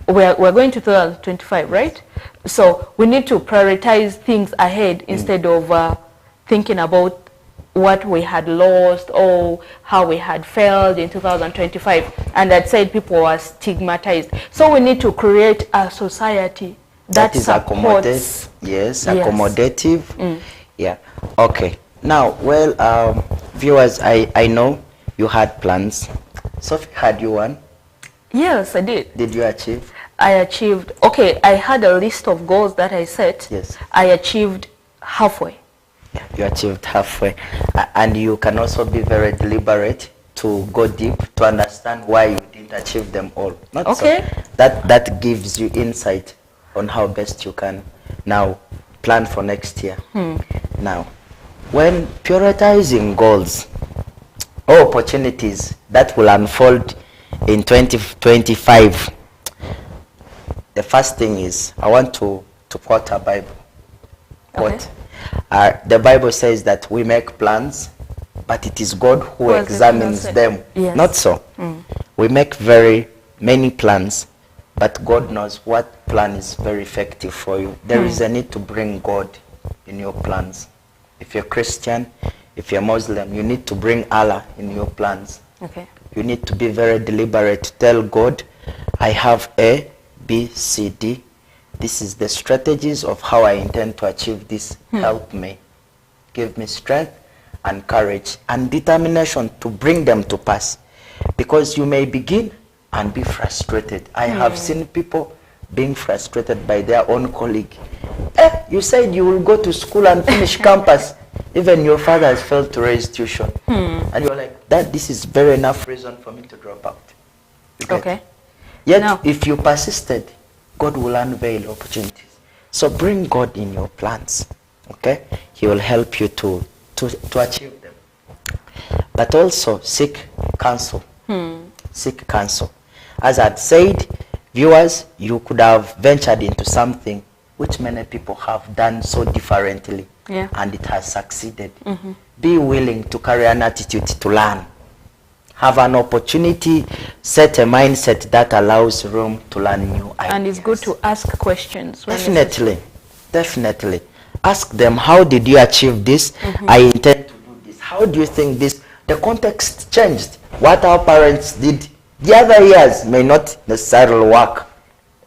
we're going to 2025, right? So we need to prioritize things ahead instead of thinking about what we had lost or how we had failed in 2025. And that said, people were stigmatized. So we need to create a society that is supports. Accommodative. Yeah. Okay. Now, well, viewers, I know you had plans. Sophie, had you one? Yes, I did. Did you achieve? I achieved, okay, I had a list of goals that I set. Yes. I achieved halfway. Yeah, you achieved halfway. And you can also be very deliberate to go deep to understand why you didn't achieve them all. Not okay. So. That gives you insight on how best you can now plan for next year. Now, when prioritizing goals or opportunities that will unfold in 2025, the first thing is I want to quote a Bible. Quote. The Bible says that we make plans, but it is God who examines them. Yes. Not so. We make very many plans, but God knows what plan is very effective for you. There is a need to bring God in your plans. If you're Christian, if you're Muslim, you need to bring Allah in your plans. Okay. You need to be very deliberate to tell God, I have A, B, C, D. This is the strategies of how I intend to achieve this. Help me. Give me strength and courage and determination to bring them to pass. Because you may begin and be frustrated. I have seen people being frustrated by their own colleague. You said you will go to school and finish campus. Even your father has failed to raise tuition. And you're like, this is very enough reason for me to drop out. Okay. Yet, if you persisted, God will unveil opportunities. So bring God in your plans, okay? He will help you to achieve them. But also seek counsel. Seek counsel. As I'd said, viewers, you could have ventured into something which many people have done so differently, and it has succeeded. Be willing to carry an attitude to learn. Have an opportunity, set a mindset that allows room to learn new ideas. And it's good to ask questions. Definitely, definitely. Ask them, how did you achieve this? I intend to do this. How do you think this? The context changed. What our parents did the other years may not necessarily work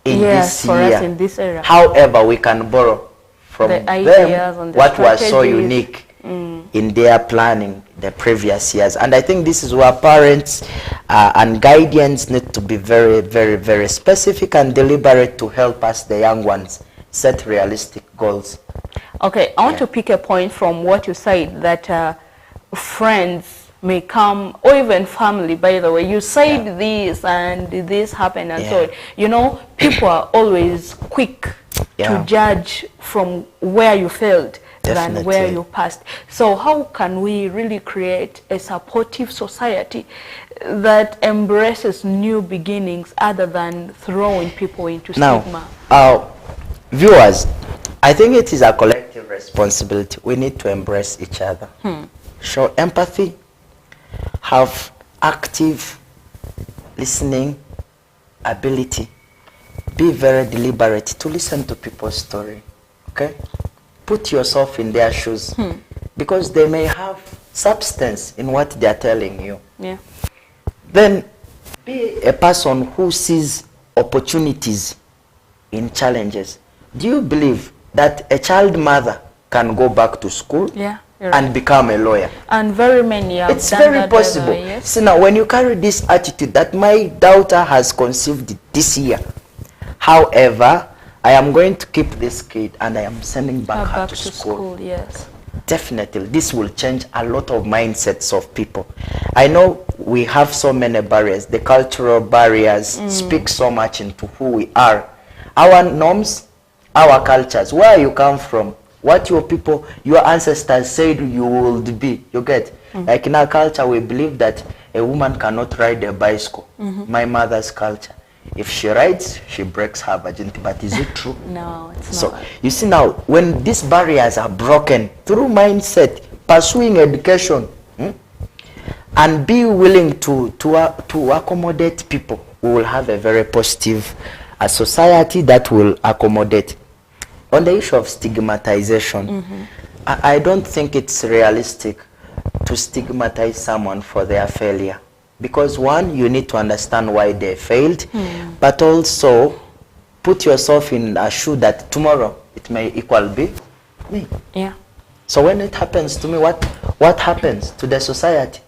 in this for year. us in this era. However, we can borrow from the ideas them and the what was so strategies. unique in their planning the previous years. And I think this is where parents and guardians need to be very, very, very specific and deliberate to help us, the young ones, set realistic goals. Okay, I want to pick a point from what you said, that friends may come, or even family, by the way. You said this and this happened and so, you know, people are always quick to judge from where you failed than where you passed. So how can we really create a supportive society that embraces new beginnings other than throwing people into stigma? Now, viewers, I think it is a collective responsibility. We need to embrace each other. Show empathy, have active listening ability, be very deliberate to listen to people's story, okay? Put yourself in their shoes, because they may have substance in what they are telling you. Then be a person who sees opportunities in challenges. Do you believe that a child mother can go back to school and become a lawyer? And very many have It's very possible. So now when you carry this attitude that my daughter has conceived this year, however, I am going to keep this kid and I am sending her to school. Definitely, this will change a lot of mindsets of people. I know we have so many barriers. The cultural barriers speak so much into who we are. Our norms, our cultures, where you come from, what your people, your ancestors said you would be. You get? Like in our culture, we believe that a woman cannot ride a bicycle. My mother's culture. If she rides, she breaks her virginity. But is it true? No, it's so, not. you see now, when these barriers are broken through mindset, pursuing education, and be willing to accommodate people, we will have a very positive society that will accommodate. On the issue of stigmatization, I don't think it's realistic to stigmatize someone for their failure. Because one, you need to understand why they failed, but also put yourself in a shoe that tomorrow it may equal be me. So when it happens to me, what happens to the society?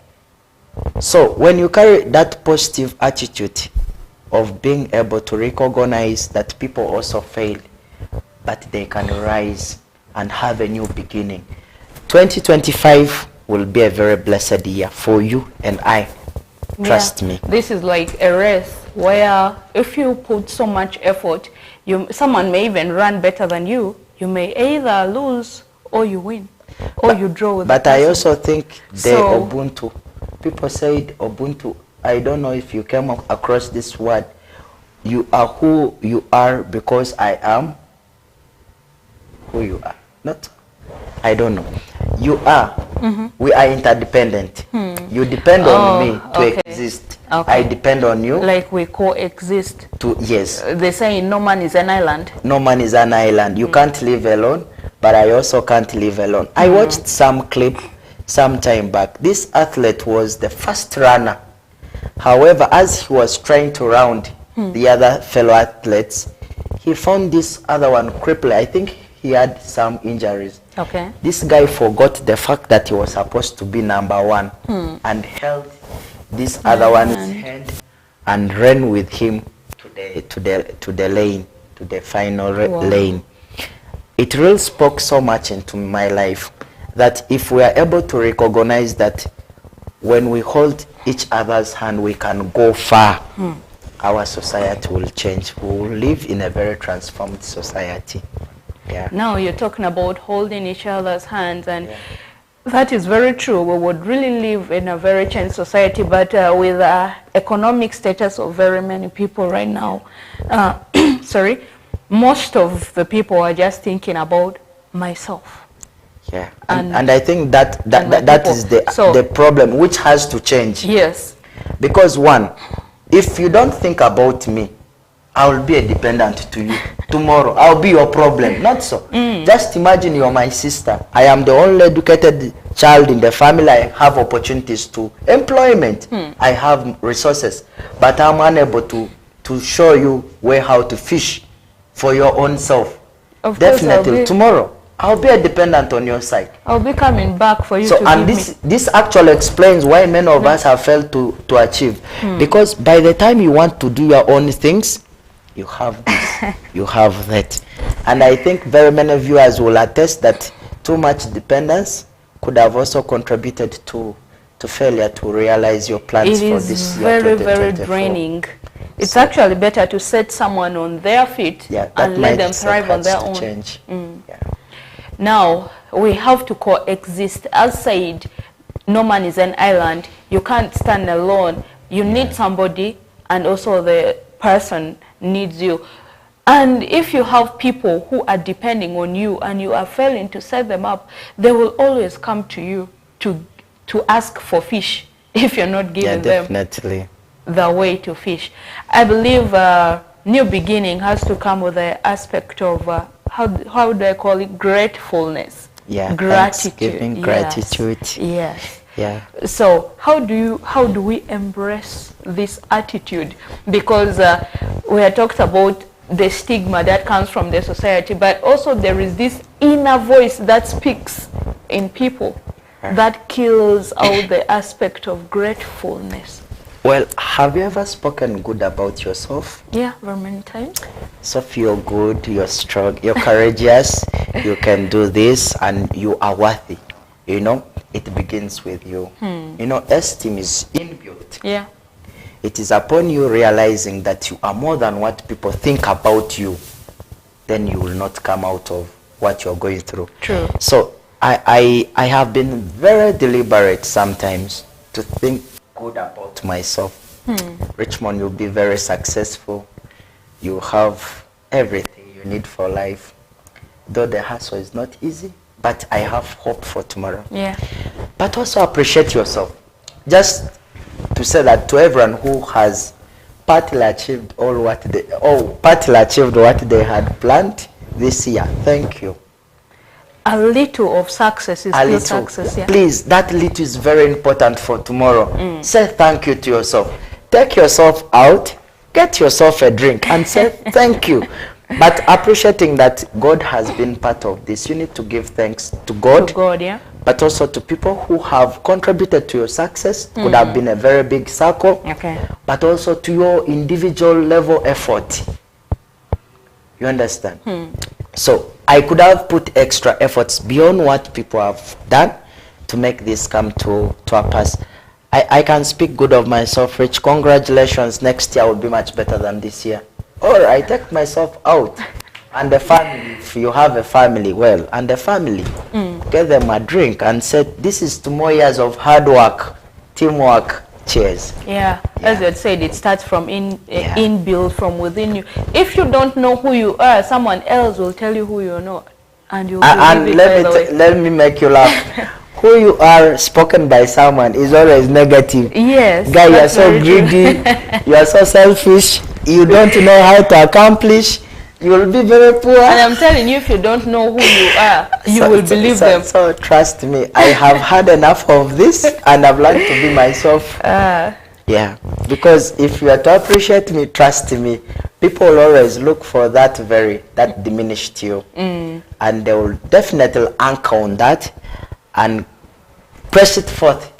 So when you carry that positive attitude of being able to recognize that people also fail, but they can rise and have a new beginning, 2025 will be a very blessed year for you and I. Trust me. This is like a race where if you put so much effort, someone may even run better than you. You may either lose or you win, or you draw with But I also think the Ubuntu, people said Ubuntu, I don't know if you came across this word, you are who you are because I am who you are. Not, I don't know. You are. We are interdependent. You depend on me to exist. I depend on you. Like we coexist. Yes. They say no man is an island. No man is an island. You can't live alone, but I also can't live alone. I watched some clip some time back. This athlete was the first runner. However, as he was trying to round the other fellow athletes, he found this other one crippled. I think he had some injuries. This guy forgot the fact that he was supposed to be number one and held this other one's hand and ran with him to the lane, to the final lane. It really spoke so much into my life that if we are able to recognize that when we hold each other's hand, we can go far. Our society will change. We will live in a very transformed society. Now you're talking about holding each other's hands, and that is very true. We would really live in a very changed society, but with the economic status of very many people right now, sorry, most of the people are just thinking about myself. And I think that is the problem, which has to change. Because one, if you don't think about me, I will be a dependent to you. Tomorrow, I'll be your problem. Not so. Just imagine you're my sister. I am the only educated child in the family. I have opportunities to employment. I have resources. But I'm unable to show you how to fish for your own self. Definitely, tomorrow, I'll be a dependent on your side. I'll be coming back for you so, to and give this actually explains why many of us have failed to achieve. Because by the time you want to do your own things, you have this, you have that. And I think very many viewers will attest that too much dependence could have also contributed to failure to realize your plans for this year. It is very, very draining. It's actually better to set someone on their feet and let them thrive on their own. Change. Now, we have to coexist. As said, no man is an island. You can't stand alone. You need somebody, and also the person needs you. And if you have people who are depending on you and you are failing to set them up, they will always come to you to ask for fish if you're not giving them the way to fish. I believe new beginning has to come with the aspect of, how do I call it, gratefulness. Yeah, gratitude. Gratitude. Yes. Yeah. So how do we embrace this attitude? Because we had talked about the stigma that comes from the society, but also there is this inner voice that speaks in people that kills out the aspect of gratefulness. Well, have you ever spoken good about yourself? Yeah, very many times. So you're good, you're strong, you're courageous, you can do this, and you are worthy. You know, it begins with you. You know, esteem is inbuilt. Yeah. It is upon you realizing that you are more than what people think about you, then you will not come out of what you're going through. True. So I have been very deliberate sometimes to think good about myself. Richmond, you'll be very successful. You have everything you need for life. Though the hustle is not easy, but I have hope for tomorrow. Yeah. But also appreciate yourself. Just to say that to everyone who has partly achieved what they had planned this year, thank you. A little of success is still success. Yeah. Please, that little is very important for tomorrow. Say thank you to yourself. Take yourself out, get yourself a drink, and say thank you. But appreciating that God has been part of this, you need to give thanks to God. To God, yeah. But also to people who have contributed to your success. Could have been a very big circle. Okay. But also to your individual level effort. You understand? So I could have put extra efforts beyond what people have done to make this come to a pass. I can speak good of myself, Rich. Congratulations. Next year will be much better than this year. Or I take myself out. And the family, if you have a family, well, and the family, get them a drink and say, this is 2 more years of hard work, teamwork, cheers. Yeah, as you had said, it starts from inbuilt from within you. If you don't know who you are, someone else will tell you who you're not. And you let me make you laugh. Who you are spoken by someone is always negative. Yes. Guy, you're so greedy, you are so selfish, you don't know how to accomplish. You will be very poor. And I'm telling you, if you don't know who you are, you will believe them. So trust me, I have had enough of this and I've learned to be myself. Yeah, because if you are to appreciate me, trust me, people will always look for that diminished you. And they will definitely anchor on that and press it forth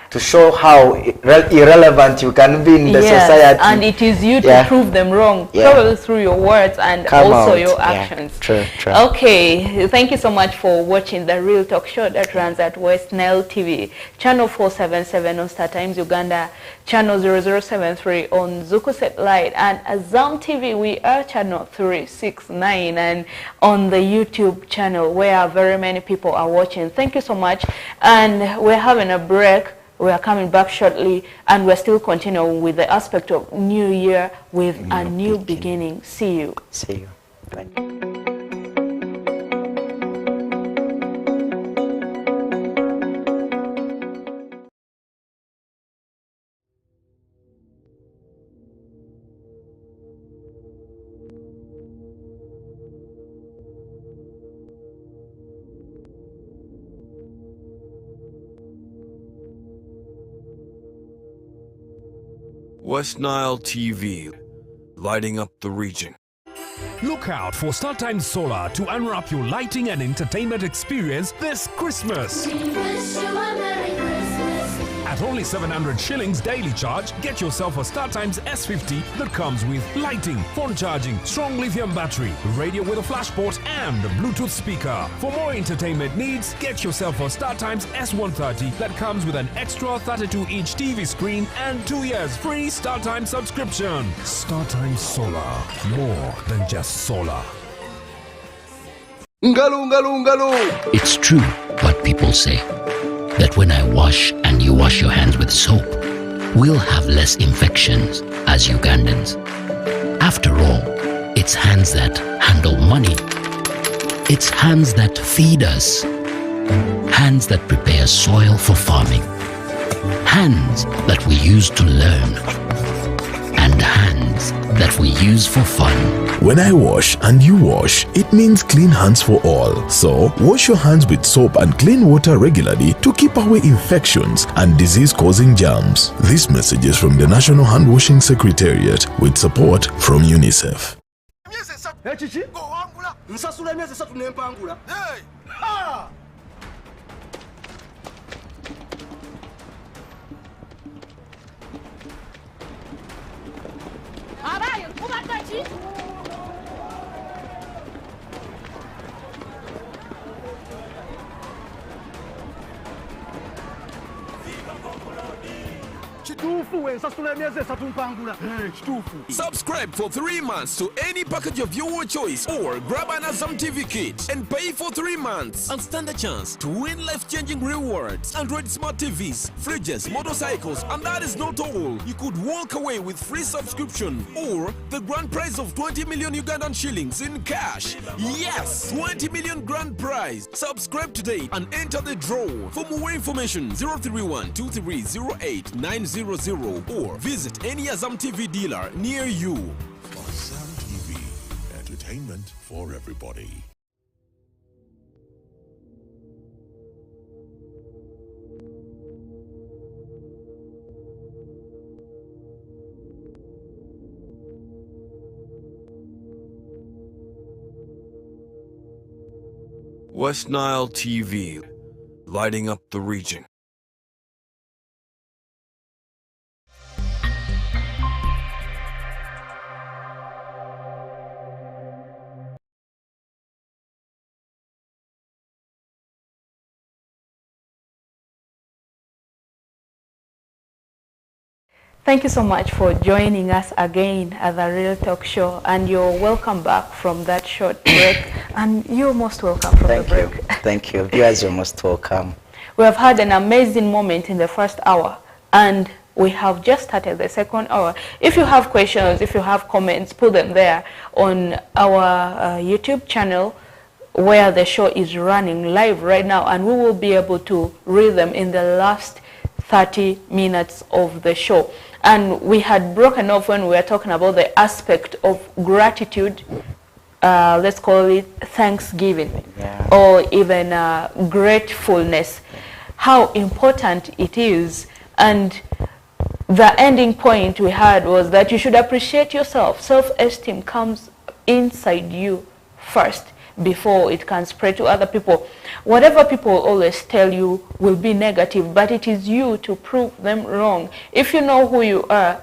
to show how irrelevant you can be in the society. And it is you to prove them wrong, probably through your words and also your actions. True. Okay, thank you so much for watching the Real Talk Show that runs at West Nile TV, channel 477 on Star Times Uganda, channel 0073 on Zuku Satellite, and Azam TV we are channel 369, and on the YouTube channel where very many people are watching. Thank you so much, and we're having a break. We are coming back shortly, and we're still continuing with the aspect of New Year with a new beginning. See you. See you. Bye. West Nile TV, lighting up the region. Look out for StarTimes Solar to unwrap your lighting and entertainment experience this Christmas. At only 700 shillings daily charge, get yourself a StarTimes S50 that comes with lighting, phone charging, strong lithium battery, radio with a flash port and a Bluetooth speaker. For more entertainment needs, get yourself a StarTimes S130 that comes with an extra 32-inch TV screen and 2 years free StarTimes subscription. StarTimes Solar, more than just solar. It's true what people say, that when I wash and you wash your hands with soap, we'll have less infections as Ugandans. After all, it's hands that handle money. It's hands that feed us. Hands that prepare soil for farming. Hands that we use to learn. And hands that we use for fun. When I wash and you wash, it means clean hands for all. So, wash your hands with soap and clean water regularly to keep away infections and disease-causing germs. This message is from the National Hand Washing Secretariat with support from UNICEF. Subscribe for 3 months to any package of your choice or grab an Azam TV kit and pay for 3 months and stand a chance to win life-changing rewards. Android smart TVs, fridges, motorcycles, and that is not all. You could walk away with free subscription or the grand prize of 20 million Ugandan shillings in cash. Yes, 20 million grand prize. Subscribe today and enter the draw. For more information, 031-2308-900 or visit any Azam TV dealer near you. Azam TV, entertainment for everybody. West Nile TV, lighting up the region. Thank you so much for joining us again at the Real Talk Show, and you're welcome back from that short break. And you're most welcome from the break. Thank you. Viewers, you're most welcome. We have had an amazing moment in the first hour, and we have just started the second hour. If you have questions, if you have comments, put them there on our YouTube channel, where the show is running live right now, and we will be able to read them in the last 30 minutes of the show. And we had broken off when we were talking about the aspect of gratitude, let's call it thanksgiving, or even gratefulness, how important it is. And the ending point we had was that you should appreciate yourself. Self-esteem comes inside you first before it can spread to other people. Whatever people always tell you will be negative, but it is you to prove them wrong. If you know who you are,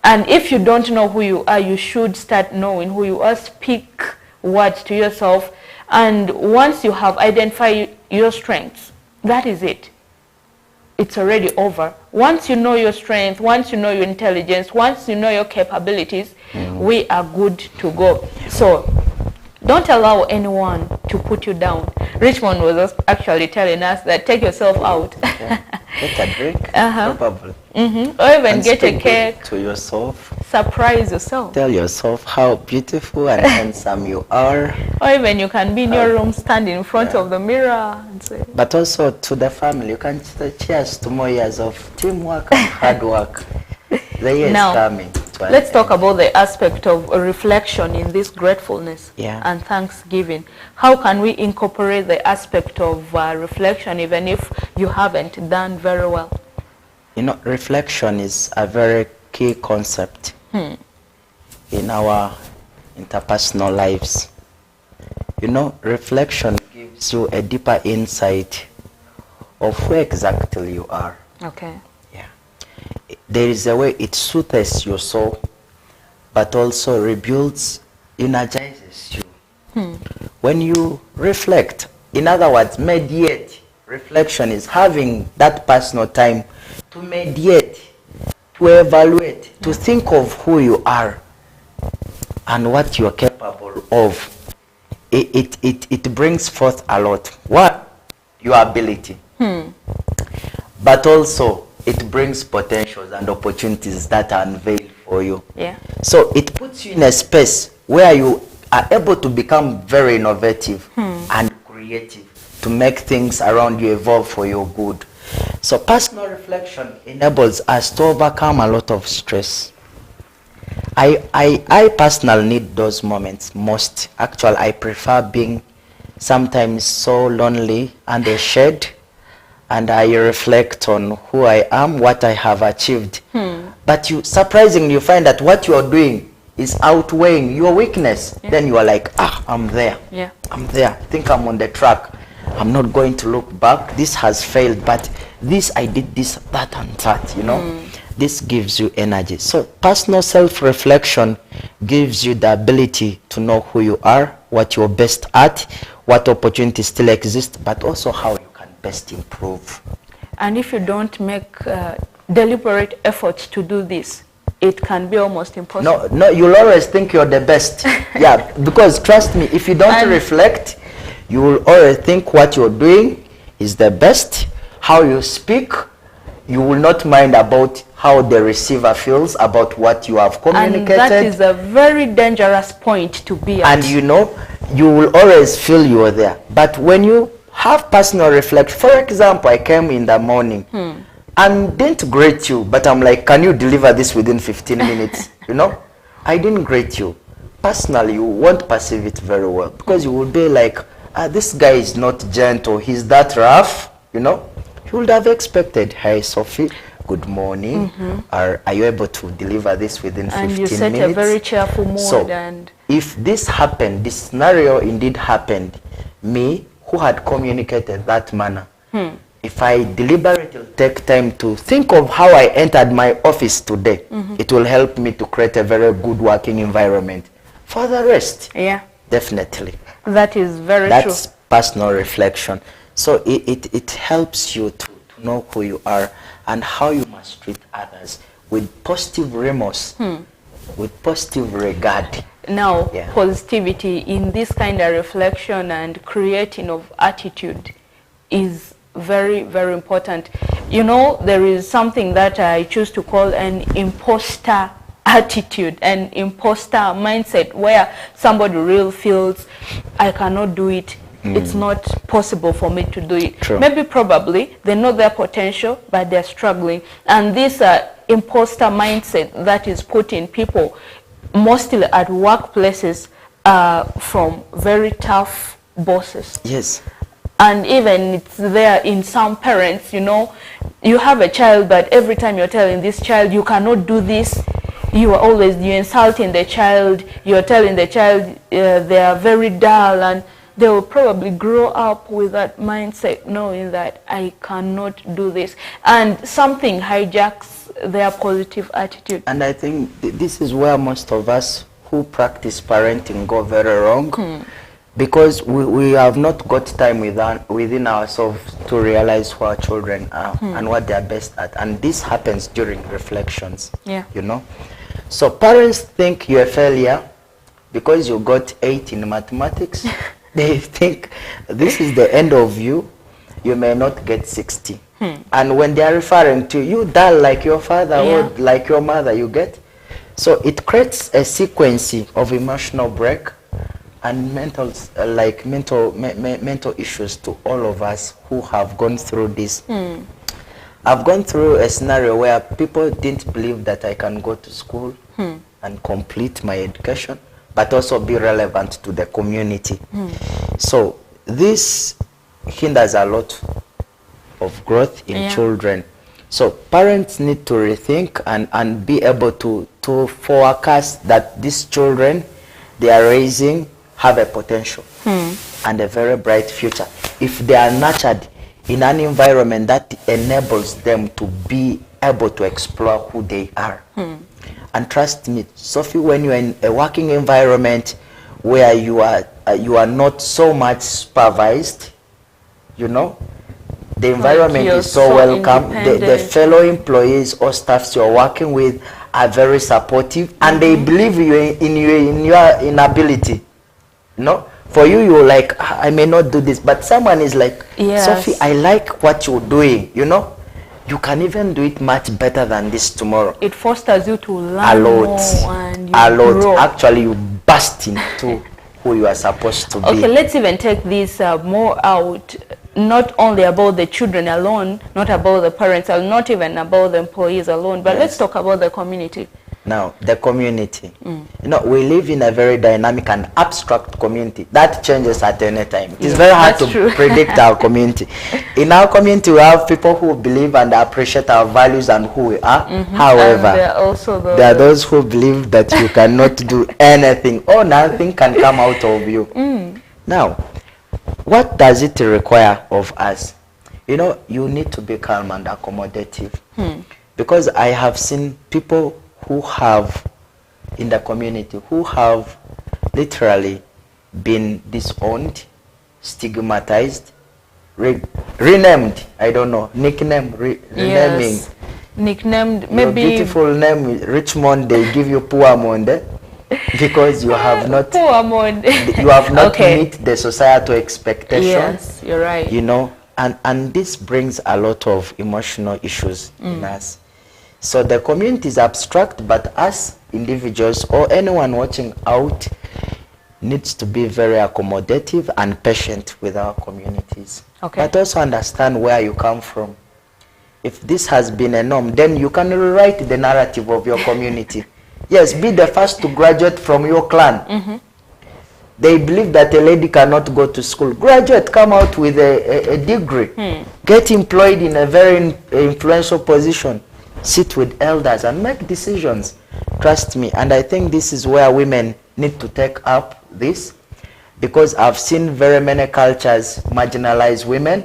and if you don't know who you are, you should start knowing who you are. Speak words to yourself, and once you have identified your strengths, that is it. It's already over. Once you know your strength, once you know your intelligence, once you know your capabilities, we are good to go. So don't allow anyone to put you down. Richmond was actually telling us that take yourself out. Get a drink, probably. Or even get a cake. To yourself. Surprise yourself. Tell yourself how beautiful and handsome you are. Or even you can be in your room, stand in front of the mirror and say. But also to the family, you can say cheers to more years of teamwork and hard work. The year is coming. Let's talk about the aspect of reflection in this gratefulness and thanksgiving. How can we incorporate the aspect of reflection even if you haven't done very well? You know, reflection is a very key concept in our interpersonal lives. You know, reflection gives you a deeper insight of where exactly you are. Okay. Yeah. There is a way it soothes your soul, but also rebuilds, energizes you. When you reflect, in other words, mediate. Reflection is having that personal time to mediate, to evaluate, to think of who you are and what you are capable of. It brings forth a lot. One, your ability. But also it brings potentials and opportunities that are unveiled for you. Yeah. So it puts you in a space where you are able to become very innovative and creative, to make things around you evolve for your good. So personal reflection enables us to overcome a lot of stress. I personally need those moments most. Actually, I prefer being sometimes so lonely and a shade, and I reflect on who I am, what I have achieved. But you surprisingly, you find that what you are doing is outweighing your weakness. Yeah. Then you are like, I'm there. Yeah. I'm there. I think I'm on the track. I'm not going to look back. This has failed, but this, I did this, that, and that, you know. This gives you energy. So personal self-reflection gives you the ability to know who you are, what you're best at, what opportunities still exist, but also how you can best improve. And if you don't make deliberate efforts to do this, it can be almost impossible. No, you'll always think you're the best. Yeah, because trust me, if you don't reflect, you will always think what you're doing is the best. How you speak, you will not mind about how the receiver feels about what you have communicated. And that is a very dangerous point to be at. And you know, you will always feel you are there. But when you have personal reflection, for example, I came in the morning and didn't greet you, but I'm like, can you deliver this within 15 minutes? You know, I didn't greet you. Personally, you won't perceive it very well, because you will be like, this guy is not gentle, he's that rough, you know. You would have expected, hey Sophie, good morning. Are you able to deliver this within 15 minutes? And you set a very cheerful mood. So, and if this happened, this scenario indeed happened, me, who had communicated that manner, if I deliberately take time to think of how I entered my office today, it will help me to create a very good working environment for the rest. Yeah. Definitely. That is very true. That's personal reflection. So it helps you to know who you are and how you must treat others with positive remorse, with positive regard. Now, Yeah. positivity in this kind of reflection and creating of attitude is very, very important. You know, there is something that I choose to call an imposter attitude, an imposter mindset, where somebody really feels, I cannot do it. It's not possible for me to do it. True. Maybe probably they know their potential, but they're struggling. And this imposter mindset that is put in people, mostly at workplaces, from very tough bosses. Yes. And even it's there in some parents, you know, you have a child, but every time you're telling this child, you cannot do this, you're insulting the child, you're telling the child they are very dull, and they will probably grow up with that mindset, knowing that I cannot do this. And something hijacks their positive attitude. And I think this is where most of us who practice parenting go very wrong. Because we have not got time within ourselves to realize who our children are and what they are best at. And this happens during reflections, you know. So parents think you're a failure because you got 8 in mathematics. They think this is the end of you. You may not get 60. And when they are referring to you, dull like your father or like your mother, you get. So it creates a sequence of emotional break and mental issues to all of us who have gone through this. I've gone through a scenario where people didn't believe that I can go to school and complete my education, but also be relevant to the community. So this hinders a lot of growth in children. So parents need to rethink and be able to forecast that these children, they are raising have a potential and a very bright future if they are nurtured in an environment that enables them to be able to explore who they are. And trust me, Sophie, when you're in a working environment where you are not so much supervised, you know, the environment is so welcome. The fellow employees or staffs you're working with are very supportive, and they believe you in your inability. You know, for you're like, I may not do this, but someone is like, Sophie, I like what you're doing. You know, you can even do it much better than this tomorrow. It fosters you to learn more and you grow. Actually, you burst into who you are supposed to be. Okay, let's even take this more out. Not only about the children alone, not about the parents, or not even about the employees alone, but let's talk about the community. Now, the community. You know, we live in a very dynamic and abstract community that changes at any time. It's very hard to predict our community. In our community, we have people who believe and appreciate our values and who we are. However, there are those who believe that you cannot do anything or nothing can come out of you. Now, what does it require of us? You know, you need to be calm and accommodative. Because I have seen people who have, in the community, who have literally been disowned, stigmatized, renamed, I don't know, nickname, renaming. Nicknamed, maybe. Your beautiful name, Richmond, they give you Poor Monde. Because you have not met the societal expectation. Yes, you're right. You know, and this brings a lot of emotional issues in us. So the community is abstract, but us individuals or anyone watching out needs to be very accommodative and patient with our communities. But also understand where you come from. If this has been a norm, then you can rewrite the narrative of your community. Yes, be the first to graduate from your clan. They believe that a lady cannot go to school. Graduate, come out with a degree. Get employed in a very influential position. Sit with elders and make decisions. Trust me. And I think this is where women need to take up this. Because I've seen very many cultures marginalize women.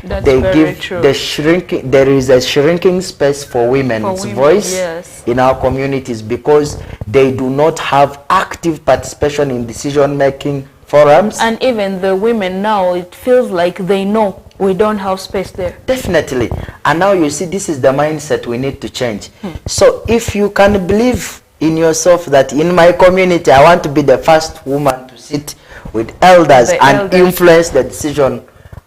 That's they very give true. There is a shrinking space for women's voice in our communities because they do not have active participation in decision-making forums. And even the women now, it feels like they know we don't have space there. Definitely. And now you see, this is the mindset we need to change. So if you can believe in yourself that in my community, I want to be the first woman to sit with elders and influence the decision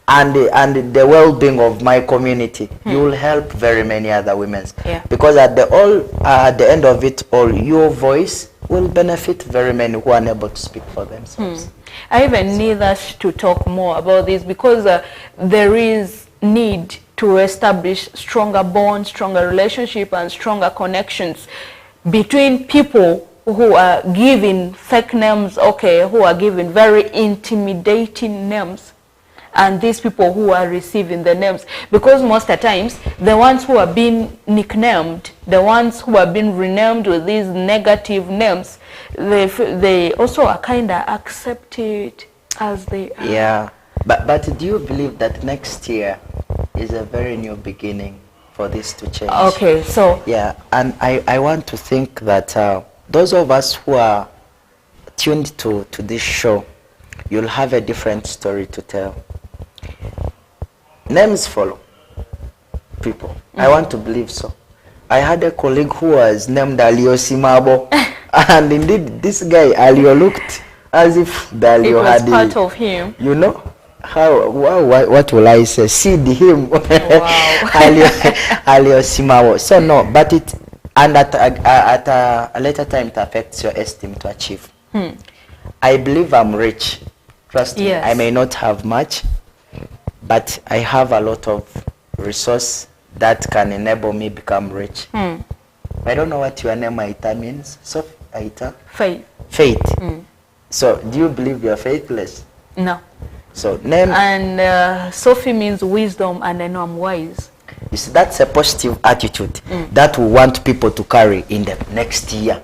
and the well-being of my community, you will help very many other women. Because at the end of it all, your voice will benefit very many who are unable to speak for themselves. I even need us to talk more about this because there is need to establish stronger bonds, stronger relationship, and stronger connections between people who are giving fake names, who are giving very intimidating names, and these people who are receiving the names. Because most of the times, the ones who are being nicknamed, the ones who are being renamed with these negative names, they also are kind of accepted as they are. Yeah, but do you believe that next year is a very new beginning for this to change? Okay, so... Yeah, and I want to think that those of us who are tuned to this show, you'll have a different story to tell. Names follow people. I want to believe so. I had a colleague who was named Alio Simabo, and indeed this guy Alio looked as if Alio had it was part of him. You know how? What will I say? Seed him. Wow. Alio Simabo. So no, but it. And at a later time, it affects your esteem to achieve. I believe I'm rich. Trust me, I may not have much, but I have a lot of resource that can enable me become rich. I don't know what your name Aita means. So Aita? Faith. Faith. So do you believe you're faithless? No. So name. And Sophie means wisdom, and I know I'm wise. You see, that's a positive attitude that we want people to carry in the next year.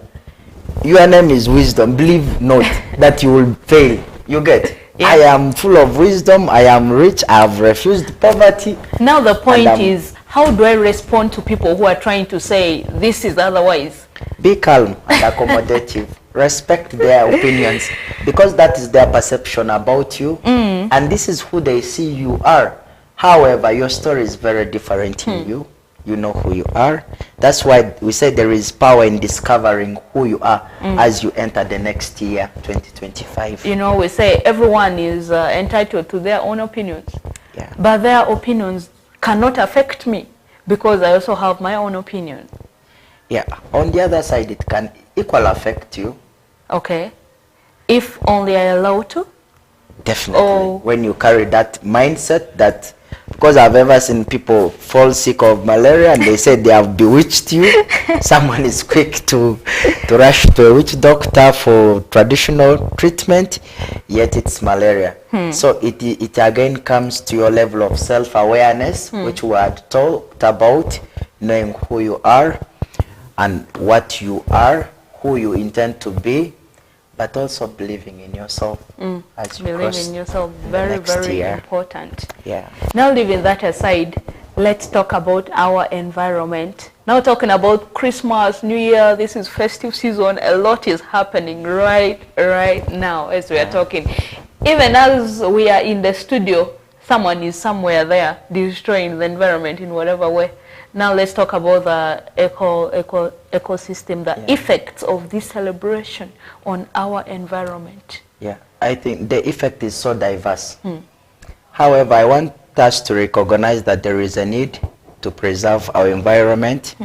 your name is wisdom. Believe not that you will fail. You get? Yeah. I am full of wisdom. I am rich. I have refused poverty. Now the point is, how do I respond to people who are trying to say this is otherwise? Be calm and accommodative. Respect their opinions, because that is their perception about you, and this is who they see you are. However, your story is very different in you. You know who you are. That's why we say there is power in discovering who you are as you enter the next year, 2025. You know, we say everyone is entitled to their own opinions, but their opinions cannot affect me because I also have my own opinion. Yeah, on the other side, it can equally affect you. Okay. If only I allow to? Definitely. When you carry that mindset that, because I've ever seen people fall sick of malaria and they say they have bewitched you. Someone is quick to rush to a witch doctor for traditional treatment, yet it's malaria. So it again comes to your level of self-awareness, which we had talked about, knowing who you are and what you are, who you intend to be, but also believing in yourself as you believe in yourself, very, very important. Yeah. Now, leaving that aside, let's talk about our environment. Now talking about Christmas, New Year, this is festive season. A lot is happening right now as we are talking. Even as we are in the studio, someone is somewhere there destroying the environment in whatever way. Now let's talk about the ecosystem, the effects of this celebration on our environment. Yeah, I think the effect is so diverse. However, I want us to recognize that there is a need to preserve our environment,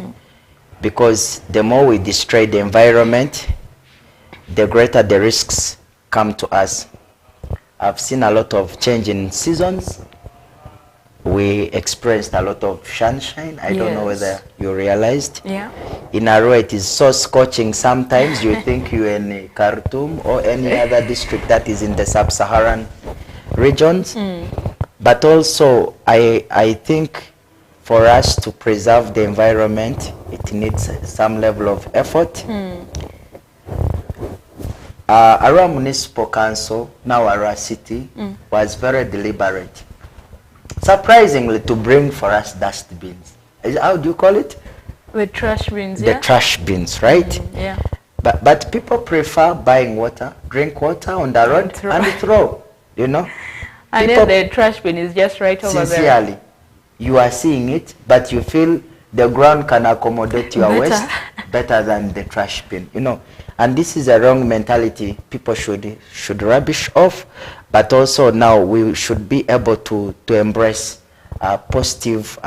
because the more we destroy the environment, the greater the risks come to us. I've seen a lot of change in seasons. We experienced a lot of sunshine. I don't know whether you realized. Yeah. In Arua, it is so scorching sometimes. You think you're in Khartoum or any other district that is in the sub-Saharan regions. But also, I think for us to preserve the environment, it needs some level of effort. Arua Municipal Council, now Arua City, was very deliberate, surprisingly, to bring for us dustbins. How do you call it? The trash bins, The trash bins, right? Yeah. But people prefer buying water, drink water on the road and throw, you know? And people, then the trash bin is just right over there. Sincerely, you are seeing it, but you feel the ground can accommodate your waste better than the trash bin, you know? And this is a wrong mentality people should rubbish off, but also now we should be able to embrace positive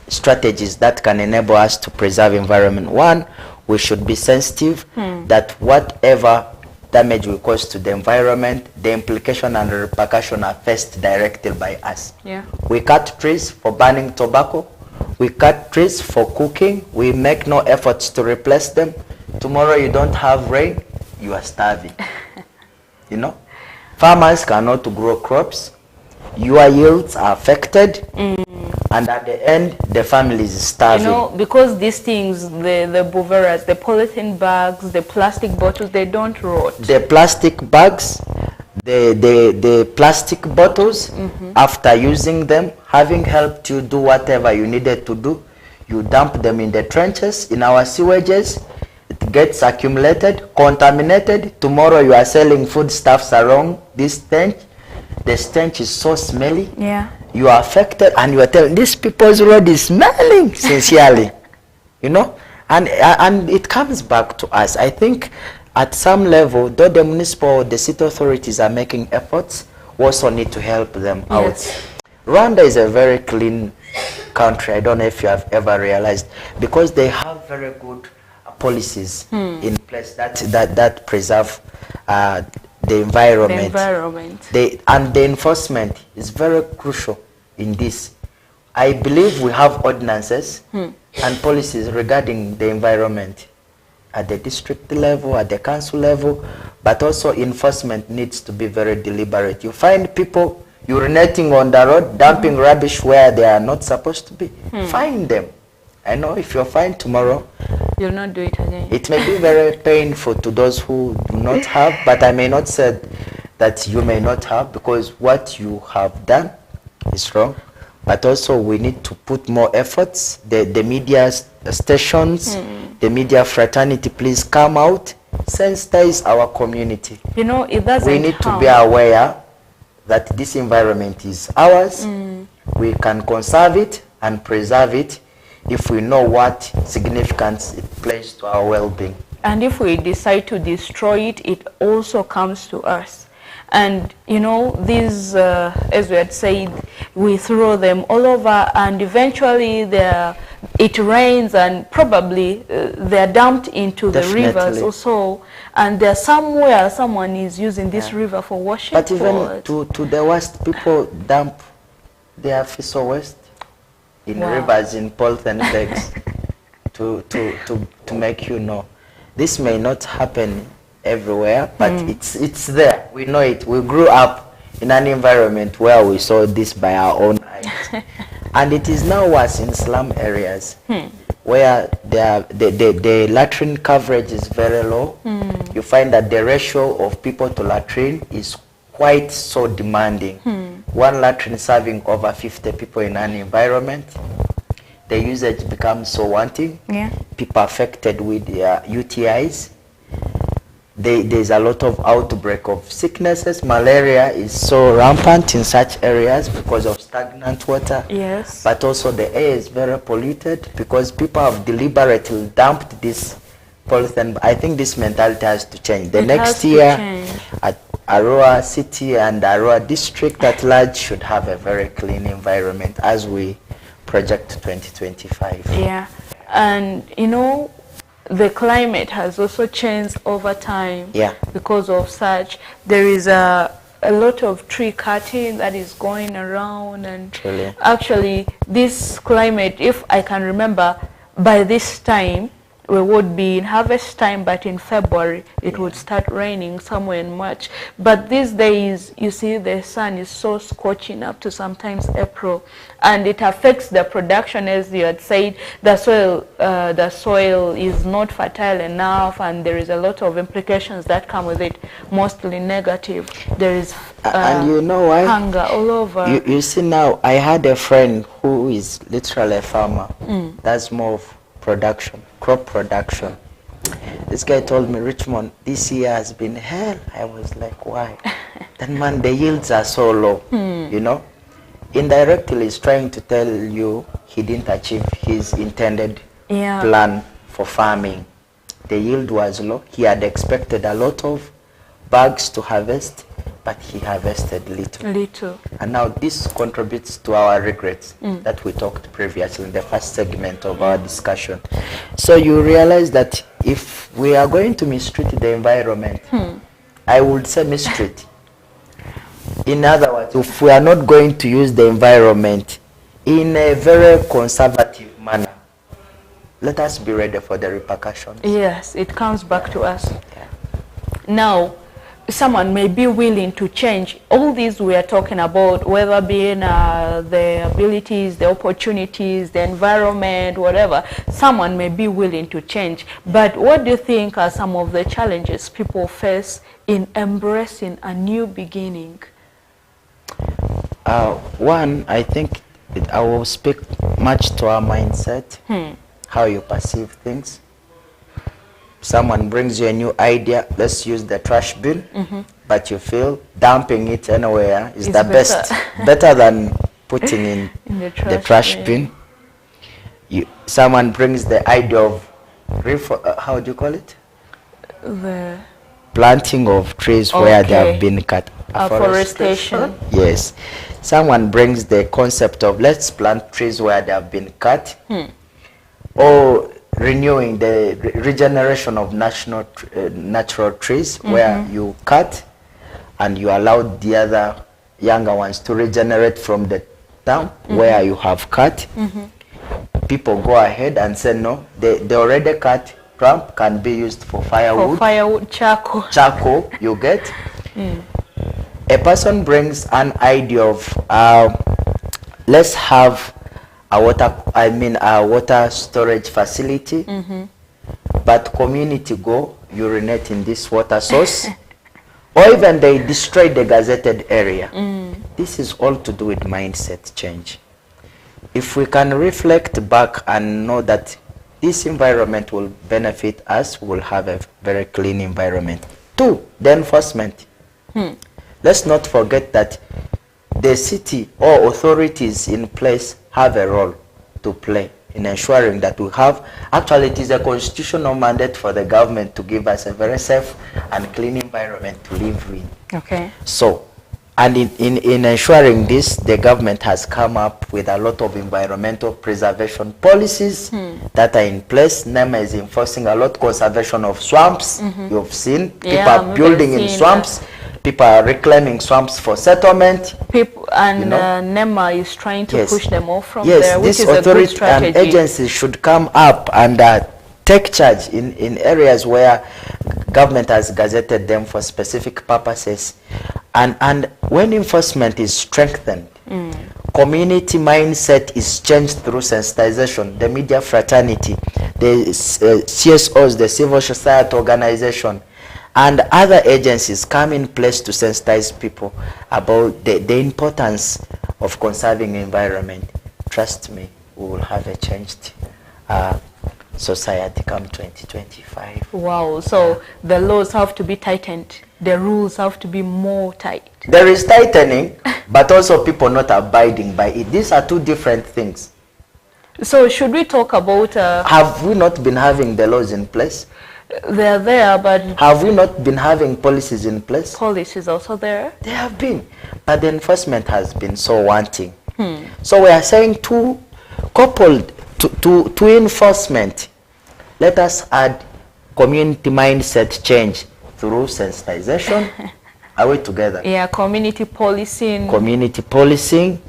strategies that can enable us to preserve environment. One, we should be sensitive that whatever damage we cause to the environment, the implication and the repercussion are faced directly by us. Yeah. We cut trees for burning tobacco. We cut trees for cooking. We make no efforts to replace them. Tomorrow you don't have rain, you are starving. You know, farmers cannot grow crops. Your yields are affected, and at the end, the family is starving. You know, because these things, the boveras, the polythene bags, the plastic bottles, they don't rot. The plastic bags, the plastic bottles, after using them, having helped you do whatever you needed to do, you dump them in the trenches, in our sewages. It gets accumulated, contaminated. Tomorrow you are selling foodstuffs around this stench. The stench is so smelly. Yeah. You are affected, and you are telling these people's road is smelling, sincerely. You know, and it comes back to us. I think at some level, though the municipal, the city authorities are making efforts, we also need to help them out. Rwanda is a very clean country. I don't know if you have ever realized, because they have very good policies in place that preserve the environment. And the enforcement is very crucial in this. I believe we have ordinances and policies regarding the environment at the district level, at the council level, but also enforcement needs to be very deliberate. You find people urinating on the road, dumping rubbish where they are not supposed to be. Find them. I know if you're fined tomorrow, You'll not do it again. It may be very painful to those who do not have, but I may not say that you may not have, because what you have done is wrong. But also we need to put more efforts. The media stations, the media fraternity, please come out, sensitize our community. You know, it doesn't We need to be aware that this environment is ours. We can conserve it and preserve it if we know what significance it plays to our well-being. And if we decide to destroy it, it also comes to us. And you know, these, as we had said, we throw them all over, and eventually it rains, and probably they're dumped into Definitely. the rivers also. And there's somewhere someone is using this river for washing. But even to the west, people dump their fissile waste in rivers, in polythene bags, to make you know. This may not happen everywhere, but it's there. We know it. We grew up in an environment where we saw this by our own eyes. And it is now worse in slum areas where the latrine coverage is very low. You find that the ratio of people to latrine is quite so demanding. One latrine serving over 50 people in an environment. The usage becomes so wanting. People affected with UTIs. There's a lot of outbreak of sicknesses. Malaria is so rampant in such areas because of stagnant water. Yes. But also the air is very polluted because people have deliberately dumped this polythene. I think this mentality has to change. The next year, at Arua City and Arua District at large should have a very clean environment as we project 2025. Yeah, and you know, the climate has also changed over time. Because of such, there is a lot of tree cutting that is going around, and actually this climate, if I can remember, by this time we would be in harvest time, but in February it would start raining somewhere in March. But these days, you see, the sun is so scorching up to sometimes April, and it affects the production. As you had said, the soil is not fertile enough, and there is a lot of implications that come with it, mostly negative. There is and you know why? Hunger all over. You see, now I had a friend who is literally a farmer. That's more of production, crop production. This guy told me, Richmond, this year has been hell. I was like, why? Then man, the yields are so low, you know. Indirectly, he's trying to tell you he didn't achieve his intended plan for farming. The yield was low. He had expected a lot of bags to harvest, but he harvested little. And now this contributes to our regrets that we talked previously in the first segment of our discussion. So you realize that if we are going to mistreat the environment, I would say mistreat. In other words, if we are not going to use the environment in a very conservative manner, let us be ready for the repercussions. Yes, it comes back to us. Now, someone may be willing to change all these we are talking about, whether being the abilities, the opportunities, the environment, whatever. Someone may be willing to change, but what do you think are some of the challenges people face in embracing a new beginning? One, I think I will speak much to our mindset, how you perceive things. Someone brings you a new idea, let's use the trash bin, but you feel dumping it anywhere is the best, better than putting in the trash bin. Someone brings the idea of, how do you call it? The planting of trees where they have been cut. Afforestation. Yes. Someone brings the concept of let's plant trees where they have been cut. Or renewing the regeneration of natural trees where you cut and you allow the other younger ones to regenerate from the stump where you have cut. People go ahead and say no, the already cut stump can be used for firewood. For firewood, charcoal. Charcoal, you get. A person brings an idea of let's have a water storage facility but community go urinate in this water source, or even they destroy the gazetted area. This is all to do with mindset change. If we can reflect back and know that this environment will benefit us, we'll have a very clean environment. 2, the enforcement. Let's not forget that the city or authorities in place have a role to play in ensuring that we have, actually it is a constitutional mandate for the government to give us a very safe and clean environment to live in. Okay. So, and in ensuring this, the government has come up with a lot of environmental preservation policies that are in place. NEMA is enforcing a lot conservation of swamps. You've seen people are building in swamps. People are reclaiming swamps for settlement. People and NEMA is trying to push them off from there, which this is a good authority strategy. and agencies should come up and take charge in areas where government has gazetted them for specific purposes. And when enforcement is strengthened, community mindset is changed through sensitization, the media fraternity, the CSOs, the civil society organization, and other agencies come in place to sensitize people about the importance of conserving the environment. Trust me, we will have a changed society come 2025. Wow, so the laws have to be tightened. The rules have to be more tight. There is tightening, but also people not abiding by it. These are two different things. So should we talk about... have we not been having the laws in place? They're there, but... have we not been having policies in place? Policies also there? They have been, but the enforcement has been so wanting. So we are saying coupled to enforcement, let us add community mindset change through sensitization. Are we together? Yeah, community policing. Community policing.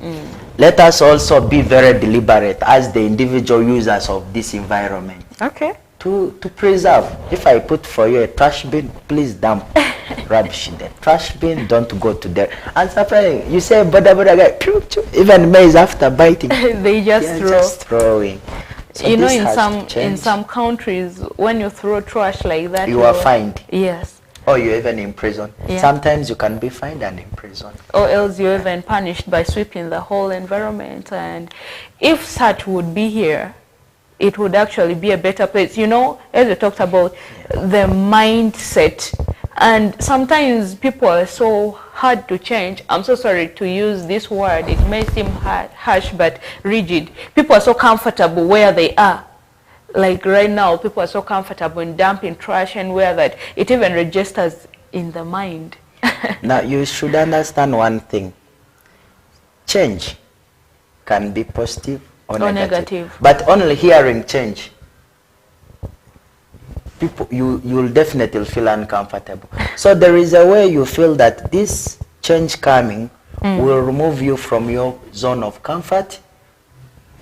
Let us also be very deliberate as the individual users of this environment. Okay. To preserve. If I put for you a trash bin, please dump rubbish in the trash bin. Don't go to there. And surprising, you say boda guy, even maize after biting, they just throw. Just throwing. So you know, in some countries, when you throw trash like that, you are fined. Yes. Or you're even in prison. Yeah. Sometimes you can be fined and in prison. Or else you're even punished by sweeping the whole environment. And if such would be here, it would actually be a better place. You know, as we talked about, the mindset. And sometimes people are so hard to change. I'm so sorry to use this word. It may seem harsh, but rigid. People are so comfortable where they are. Like right now, people are so comfortable in dumping trash and where that it even registers in the mind. Now, you should understand one thing. Change can be positive or negative. But only hearing change, people, you'll definitely feel uncomfortable. So there is a way you feel that this change coming will remove you from your zone of comfort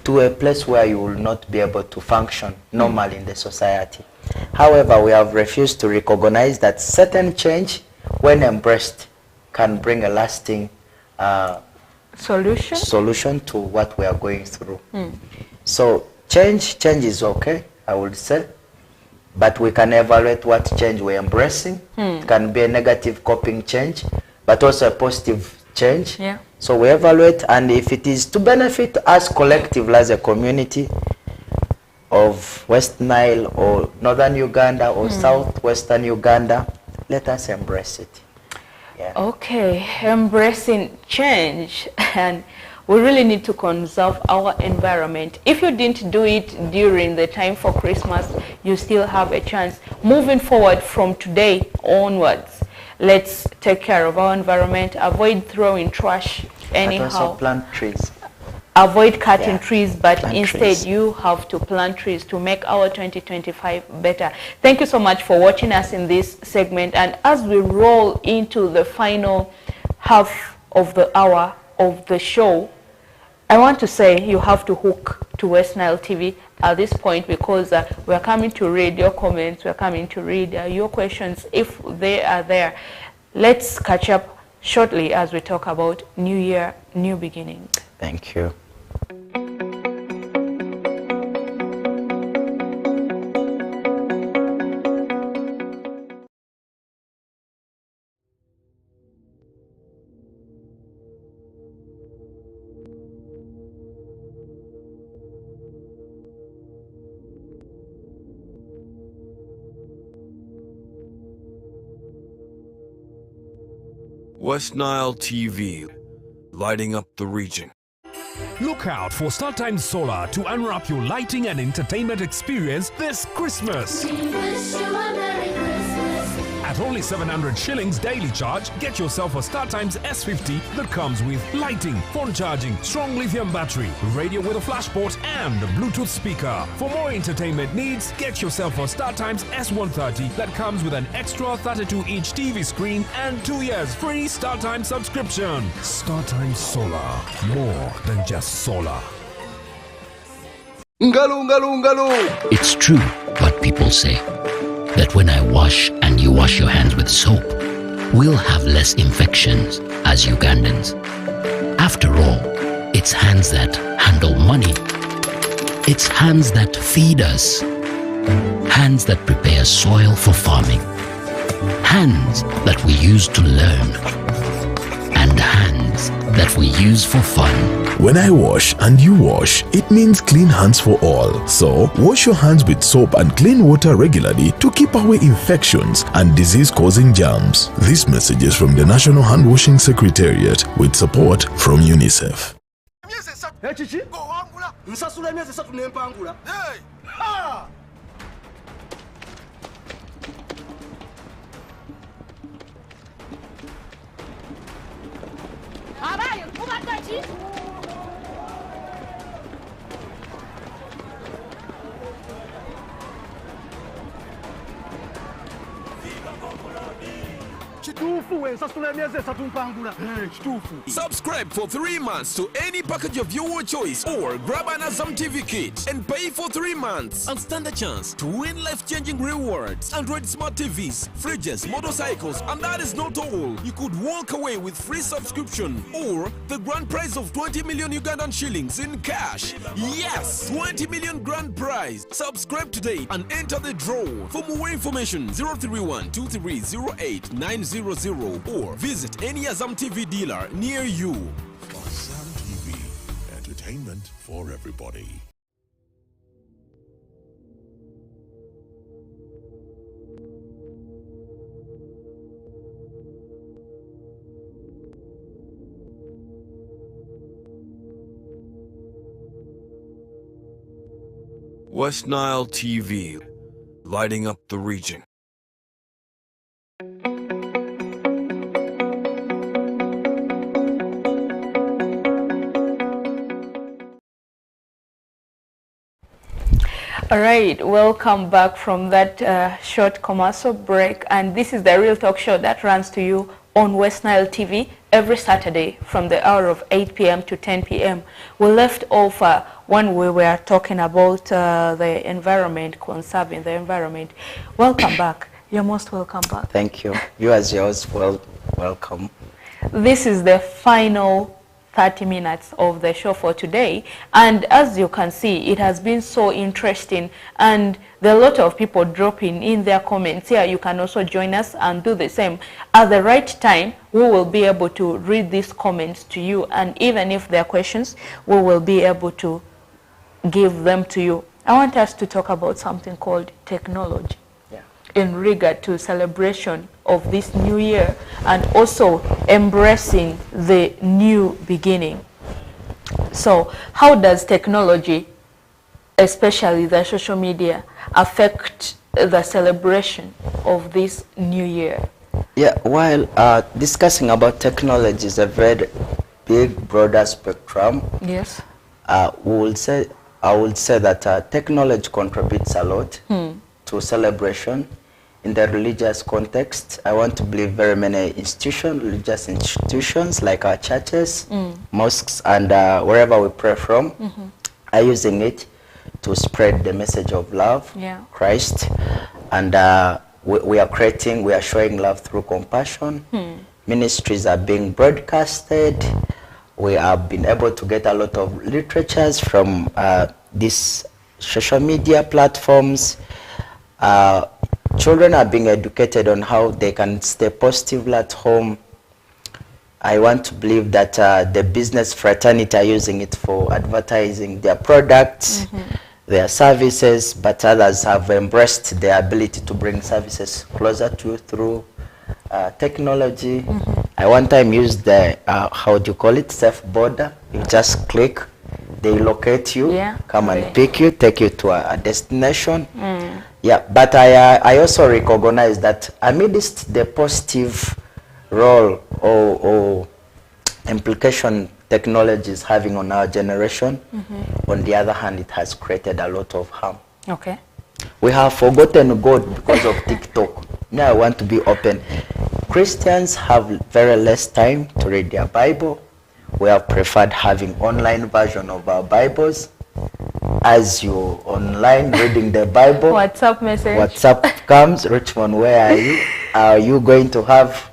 to a place where you will not be able to function normally in the society. However, we have refused to recognize that certain change, when embraced, can bring a lasting solution to what we are going through. So change is okay, I would say, but we can evaluate what change we're embracing. It can be a negative coping change, but also a positive change. Yeah. So we evaluate, and if it is to benefit us collectively as a community of West Nile or Northern Uganda or Southwestern Uganda, let us embrace it. Yeah. Okay, embracing change, and we really need to conserve our environment. If you didn't do it during the time for Christmas, you still have a chance. Moving forward from today onwards, let's take care of our environment, avoid throwing trash anyhow. But also plant trees. Avoid cutting trees, but instead you have to plant trees to make our 2025 better. Thank you so much for watching us in this segment. And as we roll into the final half of the hour of the show, I want to say you have to hook to West Nile TV at this point, because we're coming to read your comments, we're coming to read your questions if they are there. Let's catch up shortly as we talk about New Year, New Beginnings. Thank you. West Nile TV, lighting up the region. Look out for StarTimes Solar to unwrap your lighting and entertainment experience this Christmas. At only 700 shillings daily charge, get yourself a StarTimes S50 that comes with lighting, phone charging, strong lithium battery, radio with a flash port and a Bluetooth speaker. For more entertainment needs, get yourself a StarTimes S130 that comes with an extra 32-inch TV screen and 2 years free StarTimes subscription. StarTimes Solar, more than just solar. It's true what people say, that when I wash and you wash your hands with soap, we'll have less infections as Ugandans. After all, it's hands that handle money. It's hands that feed us. Hands that prepare soil for farming. Hands that we use to learn. And hands that we use for fun. When I wash and you wash, it means clean hands for all. So, wash your hands with soap and clean water regularly to keep away infections and disease-causing germs. This message is from the National Hand Washing Secretariat with support from UNICEF. Subscribe for 3 months to any package of your choice or grab an Azam TV kit and pay for 3 months and stand a chance to win life-changing rewards. Android smart TVs, fridges, motorcycles, and that is not all. You could walk away with free subscription or the grand prize of 20 million Ugandan shillings in cash. Yes, 20 million grand prize. Subscribe today and enter the draw. For more information, 031 2308 900 or visit any Azam TV dealer near you. Azam TV, entertainment for everybody. West Nile TV, lighting up the region. All right, welcome back from that short commercial break, and this is the Real Talk Show that runs to you on West Nile TV every Saturday from the hour of 8 p.m. to 10 p.m. We left off when we were talking about the environment, conserving the environment. Welcome back. You're most welcome back. Thank you. You as yours, welcome. This is the final 30 minutes of the show for today, and as you can see, it has been so interesting, and there are a lot of people dropping in their comments here. You can also join us and do the same. At the right time, we will be able to read these comments to you, and even if there are questions, we will be able to give them to you. I want us to talk about something called technology in regard to celebration of this new year and also embracing the new beginning. So how does technology, especially the social media, affect the celebration of this new year? Yeah, while discussing about technology is a very big, broader spectrum. Yes. I would say that technology contributes a lot to celebration. In the religious context, I want to believe very many religious institutions like our churches, mosques, and wherever we pray from, are using it to spread the message of love, Christ, and we are showing love through compassion. Ministries are being broadcasted. We have been able to get a lot of literatures from these social media platforms. Children are being educated on how they can stay positive at home. I want to believe that the business fraternity are using it for advertising their products, their services, but others have embraced their ability to bring services closer to you through technology. I one time used the, how do you call it, safe border. You just click, they locate you, come and pick you, take you to a destination. Yeah, but I also recognize that amidst the positive role or implication technology is having on our generation, on the other hand, it has created a lot of harm. Okay. We have forgotten God because of TikTok. Now I want to be open. Christians have very less time to read their Bible. We have preferred having online version of our Bibles. As you online reading the Bible, WhatsApp message. WhatsApp comes, Richmond, where are you? Are you going to have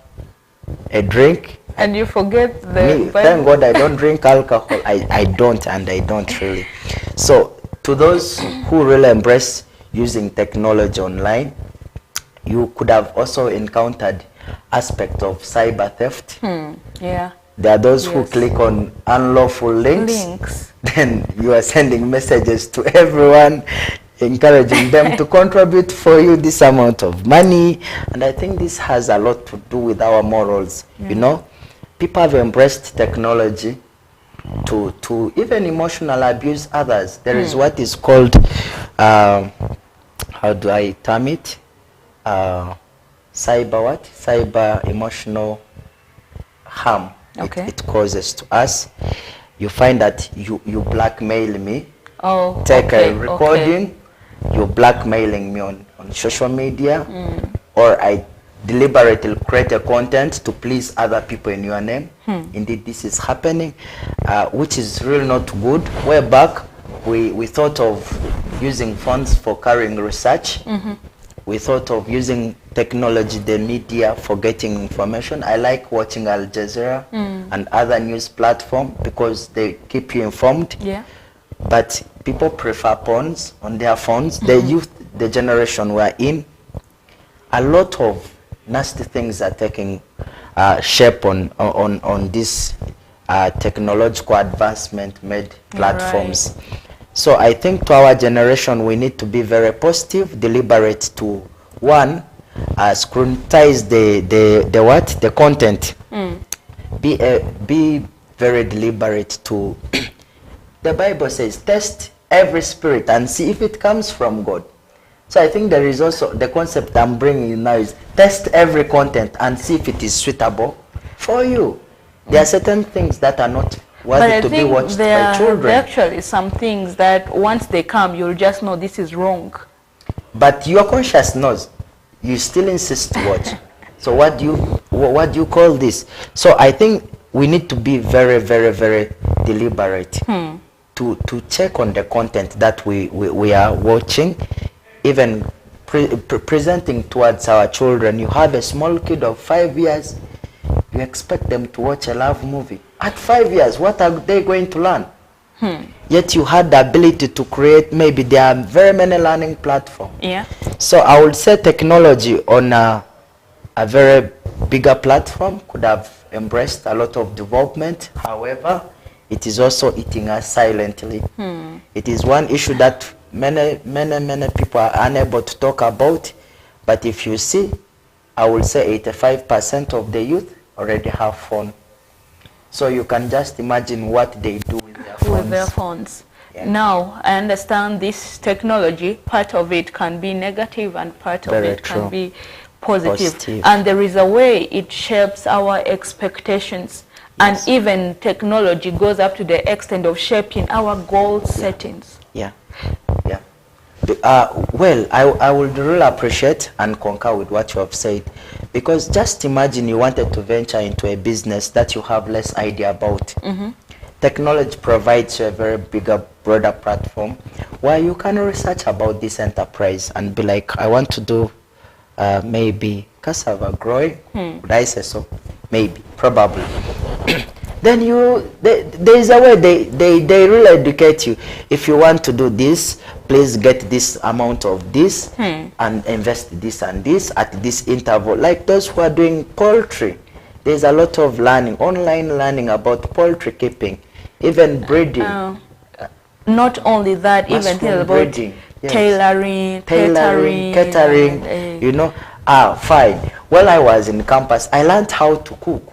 a drink? And you forget the Me, thank God I don't drink alcohol. I don't, and I don't really. So to those who really embrace using technology online, you could have also encountered aspect of cyber theft. Yeah. There are those who click on unlawful links. Then you are sending messages to everyone, encouraging them to contribute for you this amount of money. And I think this has a lot to do with our morals. You know, people have embraced technology to even emotional abuse others. There is what is called, how do I term it? Cyber emotional harm. Okay. It causes to us. You find that you blackmail me, take a recording, you're blackmailing me on social media, or I deliberately create a content to please other people in your name. Indeed, this is happening, which is really not good. Way back, we thought of using phones for carrying research. We thought of using technology, the media, for getting information. I like watching Al Jazeera and other news platforms because they keep you informed. Yeah. But people prefer phones on their phones. The youth, the generation we're in, a lot of nasty things are taking shape on this technological advancement made platforms. Right. So I think to our generation, we need to be very positive, deliberate to, one, scrutinize the content. Be very deliberate to, the Bible says, test every spirit and see if it comes from God. So I think there is also the concept I'm bringing in now is test every content and see if it is suitable for you. There are certain things that are not worthy to be watched by children. There are actually some things that once they come, you'll just know this is wrong. But your conscience knows. You still insist to watch. So what do you call this? So I think we need to be very, very, very deliberate to check on the content that we are watching, even presenting towards our children. You have a small kid of 5 years, you expect them to watch a love movie. At 5 years, what are they going to learn? Yet you had the ability to create, maybe there are very many learning platforms. Yeah. So I would say technology on a very bigger platform could have embraced a lot of development. However, it is also eating us silently. It is one issue that many people are unable to talk about. But if you see, I would say 85% of the youth already have phone. So you can just imagine what they do with their phones. Yeah. Now, I understand this technology, part of it can be negative and part of it can be positive. And there is a way it shapes our expectations. Yes. And even technology goes up to the extent of shaping our goal settings. Yeah. Yeah. Well, I would really appreciate and concur with what you have said, because just imagine you wanted to venture into a business that you have less idea about. Technology provides you a very bigger, broader platform where you can research about this enterprise and be like, I want to do maybe cassava growing. Would I say so? Maybe, probably. Then there is a way they really educate you. If you want to do this, please get this amount of this and invest this and this at this interval. Like those who are doing poultry, there's a lot of learning, online learning about poultry keeping, even breeding. Not only that, even about breeding, tailoring, catering, you know. Fine. While I was in campus, I learned how to cook.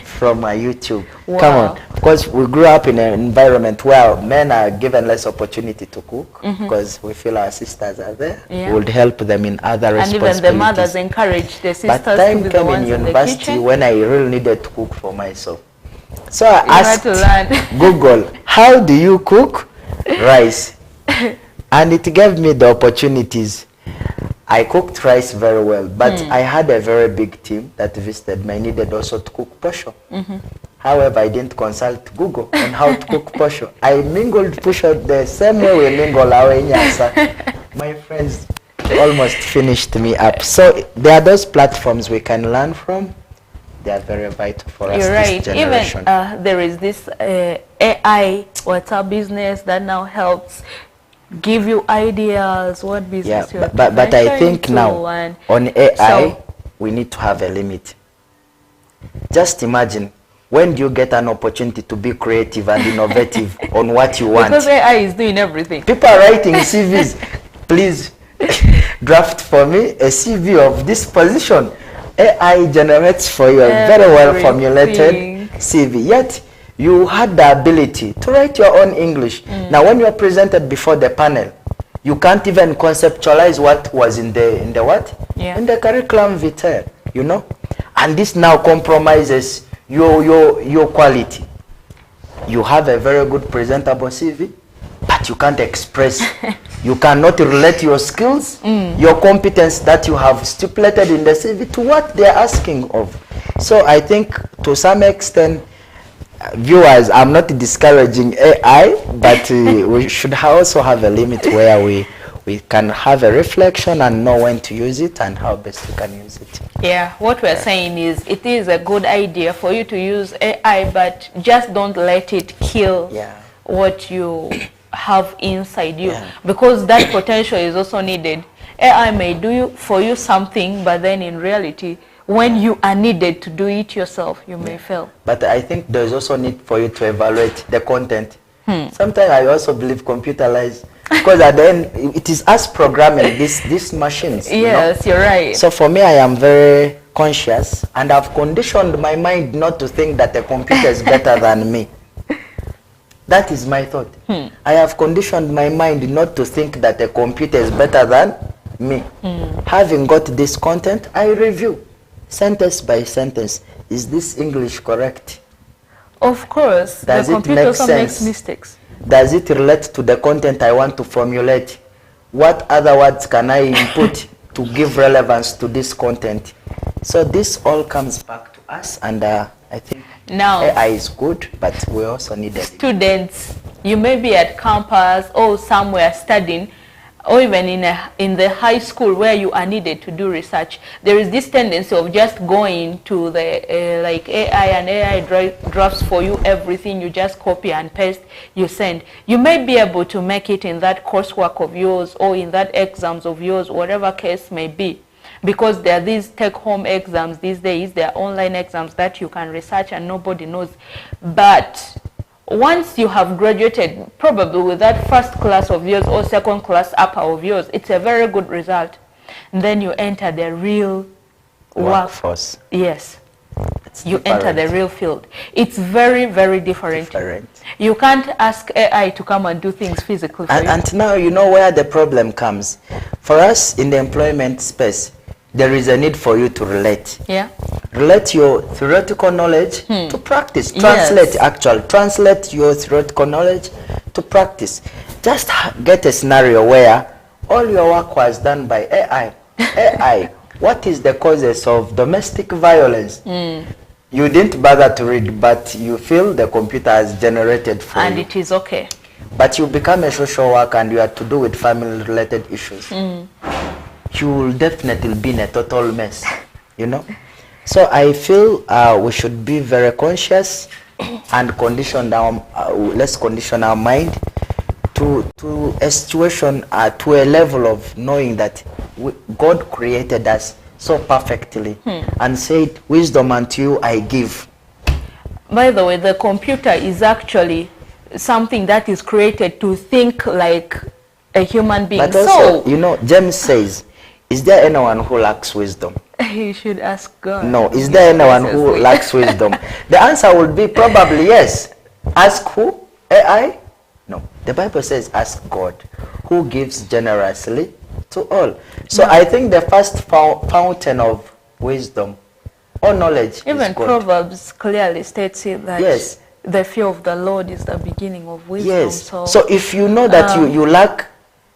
from YouTube. Wow. Come on. Because we grew up in an environment where men are given less opportunity to cook because we feel our sisters are there. We would help them in other responsibilities. And even the mothers encourage the sisters but time to be the came ones in in the university kitchen. when I really needed to cook for myself. So I You had asked to learn. Google, how do you cook rice? And it gave me the opportunities. I cooked rice very well, but I had a very big team that visited me. I needed also to cook posho. However, I didn't consult Google on how to cook posho. I mingled posho the same way we mingle our Nyasa. My friends almost finished me up. So there are those platforms we can learn from. They are very vital for us. You're right. This generation. Even there is this AI WhatsApp business that now helps give you ideas what business you're but I think now on AI we need to have a limit. Just imagine, when do you get an opportunity to be creative and innovative on what you want? Because AI is doing everything. People are writing CVs. Please draft for me a CV of this position. AI generates for you a very well formulated CV. Yet you had the ability to write your own English. Now when you're presented before the panel, you can't even conceptualize what was in the in the curriculum vitae, you know. And this now compromises your quality. You have a very good presentable CV, but you can't express. You cannot relate your skills, your competence that you have stipulated in the CV to what they're asking of. So I think to some extent, viewers, I'm not discouraging AI, but we should also have a limit where we can have a reflection and know when to use it and how best we can use it. Yeah, what we're saying is it is a good idea for you to use AI, but just don't let it kill what you have inside you, because that potential is also needed. AI may do for you something, but then in reality, when you are needed to do it yourself, you may fail. But I think there's also need for you to evaluate the content. Sometimes I also believe computer lies, because at the end it is us programming these machines. Yes, you're right. So for me, I am very conscious, and I've conditioned my mind not to think that a computer is better than me. That is my thought. I have conditioned my mind not to think that a computer is better than me. Having got this content, I review sentence by sentence. Is this English correct? Of course. Does the it computer make also sense? makes mistakes. Does it relate to the content I want to formulate? What other words can I input to give relevance to this content? So this all comes back to us, and I think now AI is good, but we also need students. You may be at campus or somewhere studying, or even in the high school where you are needed to do research. There is this tendency of just going to the like AI, and AI drafts for you everything. You just copy and paste, you send. You may be able to make it in that coursework of yours or in that exams of yours, whatever case may be, because there are these take-home exams these days. There are online exams that you can research and nobody knows. But once you have graduated, probably with that first class of yours or second class upper of yours, it's a very good result. And then you enter the real workforce. Yes. You enter the real field. It's very, very different. You can't ask AI to come and do things physically for you. And now you know where the problem comes. For us in the employment space, there is a need for you to relate. Yeah. Relate your theoretical knowledge to practice. Translate your theoretical knowledge to practice. Just get a scenario where all your work was done by AI. AI, what is the causes of domestic violence? You didn't bother to read, but you feel the computer has generated for you. And it is okay. But you become a social worker and you have to do with family-related issues. You will definitely be in a total mess, you know. So I feel we should be very conscious and condition let's condition our mind to a situation, to a level of knowing that God created us so perfectly and said, wisdom unto you I give. By the way, the computer is actually something that is created to think like a human being. But also, you know, James says, is there anyone who lacks wisdom? You should ask God. No. Is there anyone who lacks wisdom? The answer would be probably yes. Ask who? AI? No. The Bible says ask God, who gives generously to all. So I think the first fountain of wisdom or knowledge even is God. Proverbs clearly states it that yes. The fear of the Lord is the beginning of wisdom. Yes. So if you know that you lack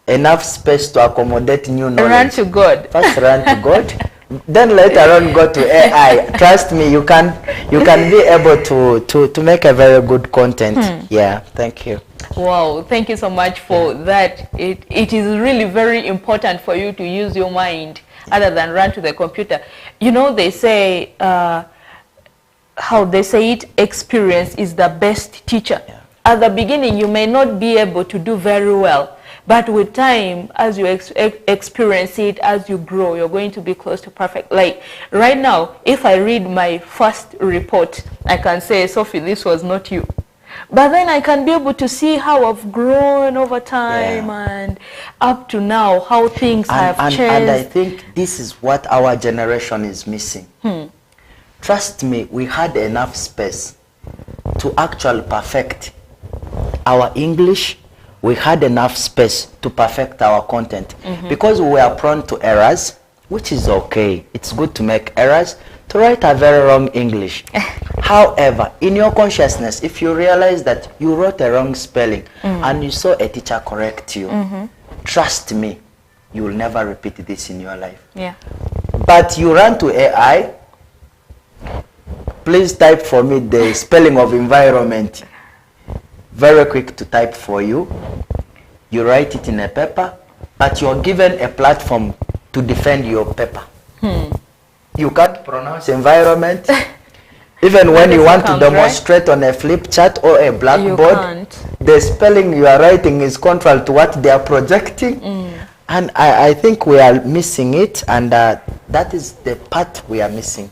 enough space to accommodate new knowledge, run to God. First run to God. Then later on go to AI. Trust me, you can be able to make a very good content. Yeah, thank you. Wow, thank you so much for that. It is really very important for you to use your mind other than run to the computer. You know, they say, how they say it, experience is the best teacher. Yeah. At the beginning, you may not be able to do very well, but with time, as you experience it, as you grow, you're going to be close to perfect. Like right now, if I read my first report, I can say, Sophie, this was not you. But then I can be able to see how I've grown over time and up to now, how things have changed. And I think this is what our generation is missing. Trust me, we had enough space to actually perfect our English. We had enough space to perfect our content because we are prone to errors, which is okay. It's good to make errors, to write a very wrong English. However, in your consciousness, if you realize that you wrote a wrong spelling and you saw a teacher correct you, trust me, you will never repeat this in your life. Yeah. But you run to AI, please type for me the spelling of environment. Very quick to type for you. You write it in a paper, but you're given a platform to defend your paper. You can't pronounce environment. Even when you want to demonstrate on a flip chart or a blackboard, the spelling you are writing is contrary to what they are projecting. And I think we are missing it, and that is the part we are missing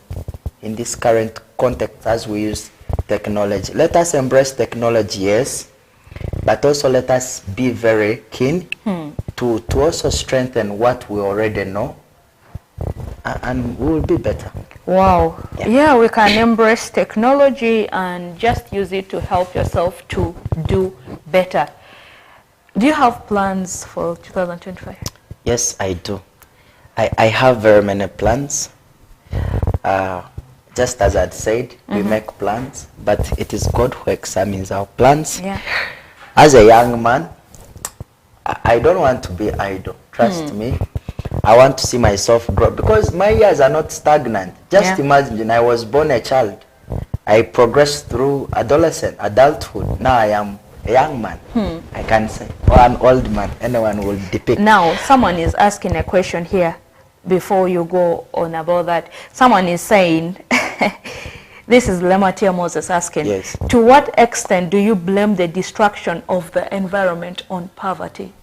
in this current context as we use technology. Let us embrace technology, yes, but also let us be very keen to also strengthen what we already know, and we will be better. Wow. Yeah, we can embrace technology and just use it to help yourself to do better. Do you have plans for 2025? Yes, I do. I have very many plans. Just as I'd said, we make plans, but it is God who examines our plans. Yeah. As a young man, I don't want to be idle. Trust me. I want to see myself grow because my years are not stagnant. Just imagine, I was born a child. I progressed through adolescence, adulthood. Now I am a young man, I can say, or an old man. Anyone will depict. Now, someone is asking a question here before you go on about that. Someone is saying, this is Lematia Moses asking, yes, to what extent do you blame the destruction of the environment on poverty?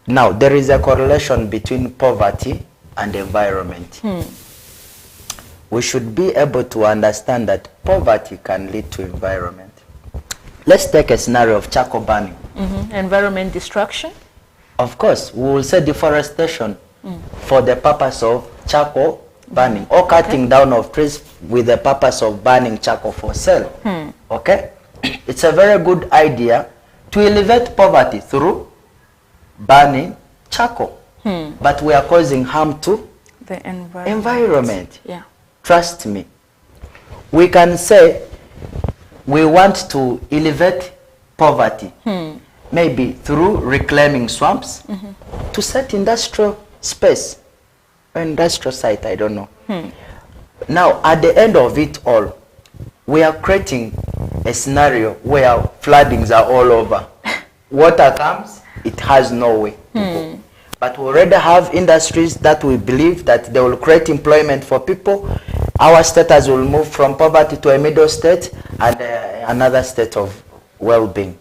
Now, there is a correlation between poverty and environment. We should be able to understand that poverty can lead to environment. Let's take a scenario of charcoal burning. Environment destruction? Of course, we will say deforestation for the purpose of charcoal burning, or cutting down of trees with the purpose of burning charcoal for sale. Okay? It's a very good idea to elevate poverty through burning charcoal. But we are causing harm to the environment. Yeah. Trust me. We can say we want to elevate poverty, maybe through reclaiming swamps to set industrial space, or industrial site, I don't know. Now, at the end of it all, we are creating a scenario where floodings are all over. Water comes, it has no way to go. But we already have industries that we believe that they will create employment for people. Our status will move from poverty to a middle state and another state of well-being.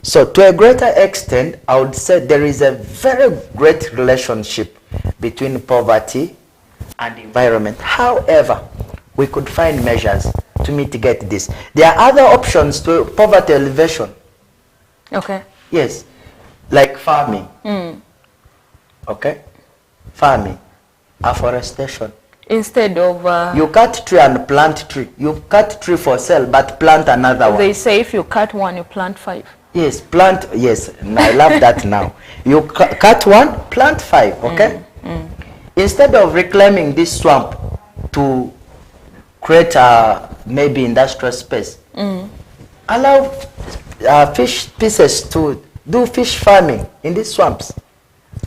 So to a greater extent, I would say there is a very great relationship between poverty and environment. However, we could find measures to mitigate this. There are other options to poverty elevation. Okay. Yes, like farming. Okay, farming. Afforestation. Instead of... you cut tree and plant tree. You cut tree for sale, but plant another one. They say if you cut one, you plant 5. Yes, plant, yes. I love that now. You cut one, plant 5, okay? Instead of reclaiming this swamp to create maybe industrial space, allow fish species to do fish farming in these swamps.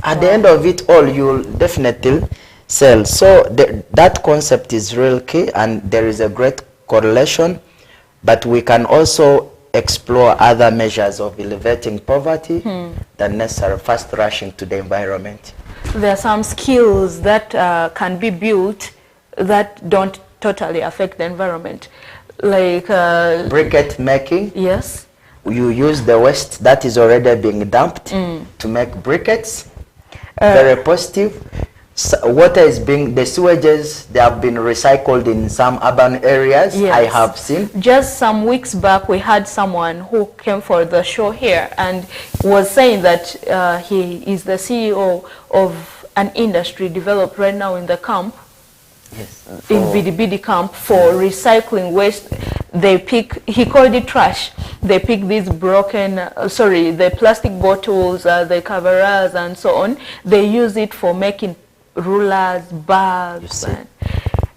At the end of it all, you'll definitely sell. So that concept is real key, and there is a great correlation, but we can also explore other measures of elevating poverty than necessarily fast rushing to the environment. There are some skills that can be built that don't totally affect the environment, like briquette making. Yes. You use the waste that is already being dumped to make briquettes. Very positive. Water is being, the sewages, they have been recycled in some urban areas. Yes. I have seen. Just some weeks back, we had someone who came for the show here and was saying that he is the CEO of an industry developed right now in the camp. Yes. In Bidibidi camp for recycling waste. They pick, he called it trash. They pick these broken, the plastic bottles, the coveralls and so on. They use it for making rulers, bags. And,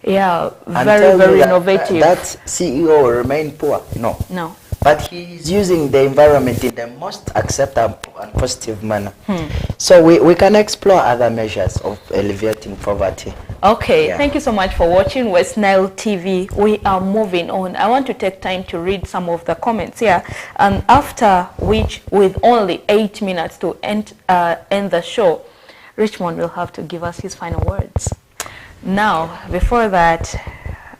yeah, very, very innovative. That CEO will remain poor? No. No. But he is using the environment in the most acceptable and positive manner. So we can explore other measures of alleviating poverty. Okay, thank you so much for watching West Nile TV. We are moving on. I want to take time to read some of the comments here, and after which, with only 8 minutes to end the show, Richmond will have to give us his final words. Now, before that,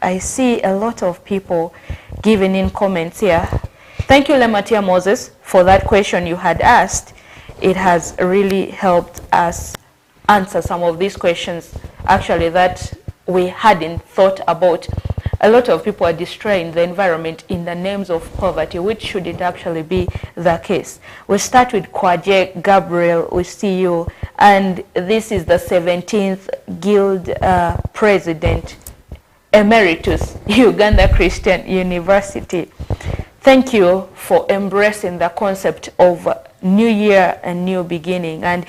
I see a lot of people giving in comments here. Thank you, Lematia Moses, for that question you had asked. It has really helped us answer some of these questions, actually, that we hadn't thought about. A lot of people are destroying the environment in the names of poverty, which shouldn't actually be the case. We start with Kwaje Gabriel, we see you, and this is the 17th Guild President Emeritus, Uganda Christian University. Thank you for embracing the concept of new year and new beginning. And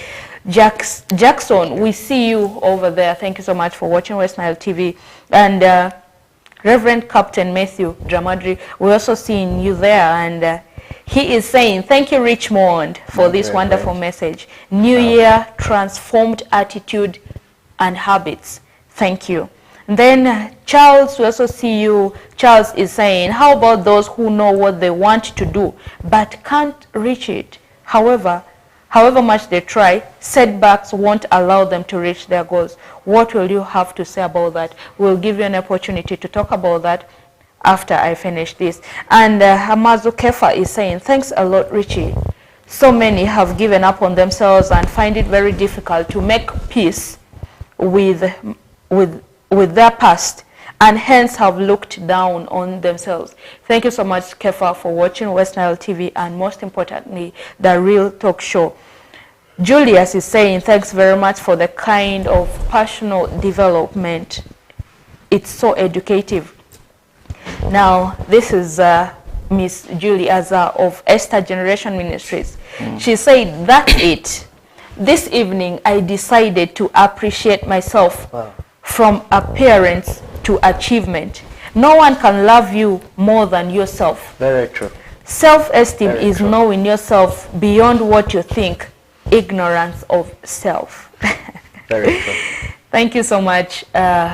Jackson, we see you over there. Thank you so much for watching West Nile TV. And Reverend Captain Matthew Dramadri, we're also seeing you there. And he is saying, thank you, Richmond, for this wonderful message. New year, transformed attitude and habits. Thank you. And then Charles, we also see you. Charles is saying, how about those who know what they want to do but can't reach it? However much they try, setbacks won't allow them to reach their goals. What will you have to say about that? We'll give you an opportunity to talk about that after I finish this. And Hamazu Kefa is saying, thanks a lot, Richie. So many have given up on themselves and find it very difficult to make peace with their past, and hence have looked down on themselves. Thank you so much, Kefa, for watching West Nile TV, and most importantly, the Real Talk Show. Julius is saying, thanks very much for the kind of personal development. It's so educative. Now, this is Miss Julie Azar of Esther Generation Ministries. She said, that's it. This evening, I decided to appreciate myself. Wow. From appearance to achievement. No one can love you more than yourself. Very true. Self-esteem is true. Knowing yourself beyond what you think. Ignorance of self. Very true. Thank you so much,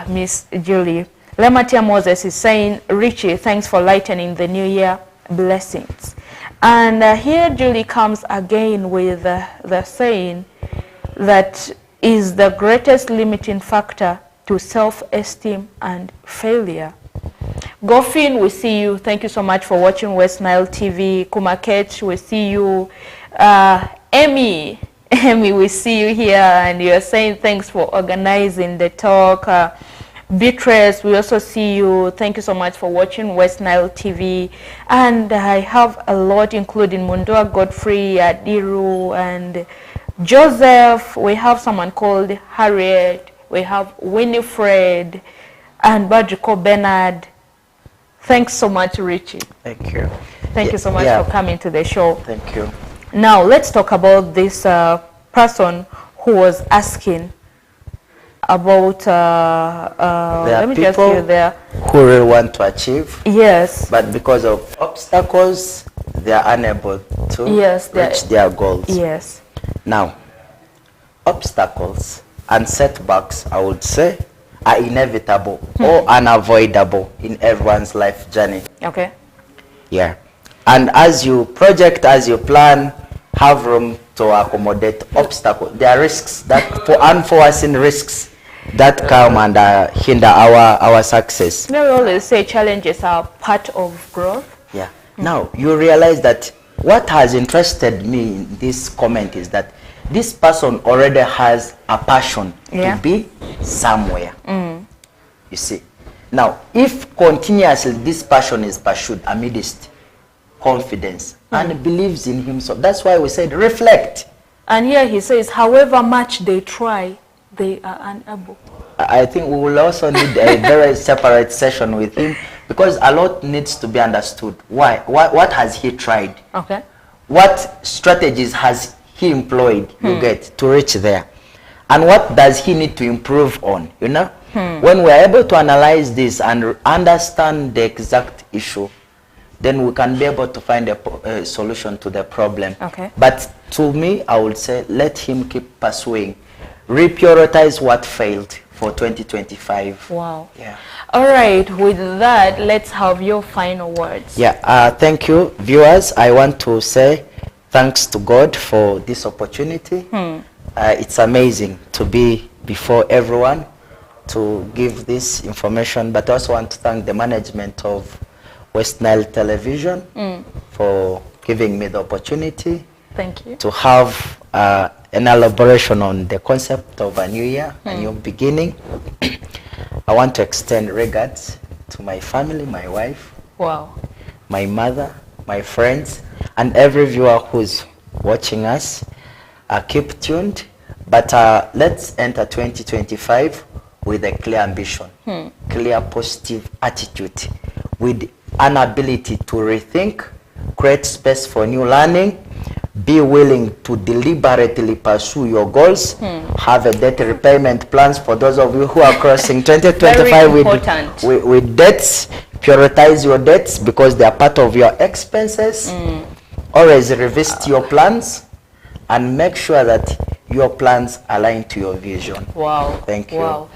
Miss Julie. Lematia Moses is saying, Richie, thanks for lightening the new year. Blessings. And here Julie comes again with the saying that is the greatest limiting factor to self-esteem and failure. Goffin, we see you. Thank you so much for watching West Nile TV. Kumakech, we see you. Emmy, we see you here, and you're saying thanks for organizing the talk. Beatrice, we also see you. Thank you so much for watching West Nile TV. And I have a lot, including Mundua Godfrey, Adiru, and Joseph. We have someone called Harriet we have Winifred, and Badriko Bernard. Thanks so much, Richie. Thank you. Thank you so much for coming to the show. Thank you. Now, let's talk about this person who was asking about, let me just hear there. Who really want to achieve. Yes. But because of obstacles, they are unable to reach their goals. Yes. Now, obstacles and setbacks, I would say, are inevitable or unavoidable in everyone's life journey. Okay. Yeah. And as you project, as you plan, have room to accommodate obstacles. There are risks, that for unforeseen risks that come and hinder our success. We always say challenges are part of growth. Yeah. Now, you realize that what has interested me in this comment is that this person already has a passion to be somewhere. You see. Now, if continuously this passion is pursued amidst confidence and believes in himself, that's why we said reflect. And here he says, however much they try, they are unable. I think we will also need a very separate session with him, because a lot needs to be understood. Why? What has he tried? Okay. What strategies has he employed, you get, to reach there? And what does he need to improve on, you know? When we're able to analyze this and understand the exact issue, then we can be able to find a solution to the problem. Okay. But to me, I would say, let him keep pursuing. Reprioritize what failed for 2025. Wow. Yeah. All right, with that, let's have your final words. Yeah, thank you, viewers. I want to say thanks to God for this opportunity. It's amazing to be before everyone to give this information, but I also want to thank the management of West Nile Television for giving me the opportunity. Thank you. To have an elaboration on the concept of a new year, a new beginning. I want to extend regards to my family, my wife, my mother, my friends, and every viewer who's watching us. Keep tuned, but let's enter 2025 with a clear ambition, clear positive attitude, with an ability to rethink, create space for new learning, be willing to deliberately pursue your goals, have a debt repayment plans for those of you who are crossing 2025 with debts. Prioritize your debts because they are part of your expenses. Always revisit your plans and make sure that your plans align to your vision. Wow. Thank you. Wow.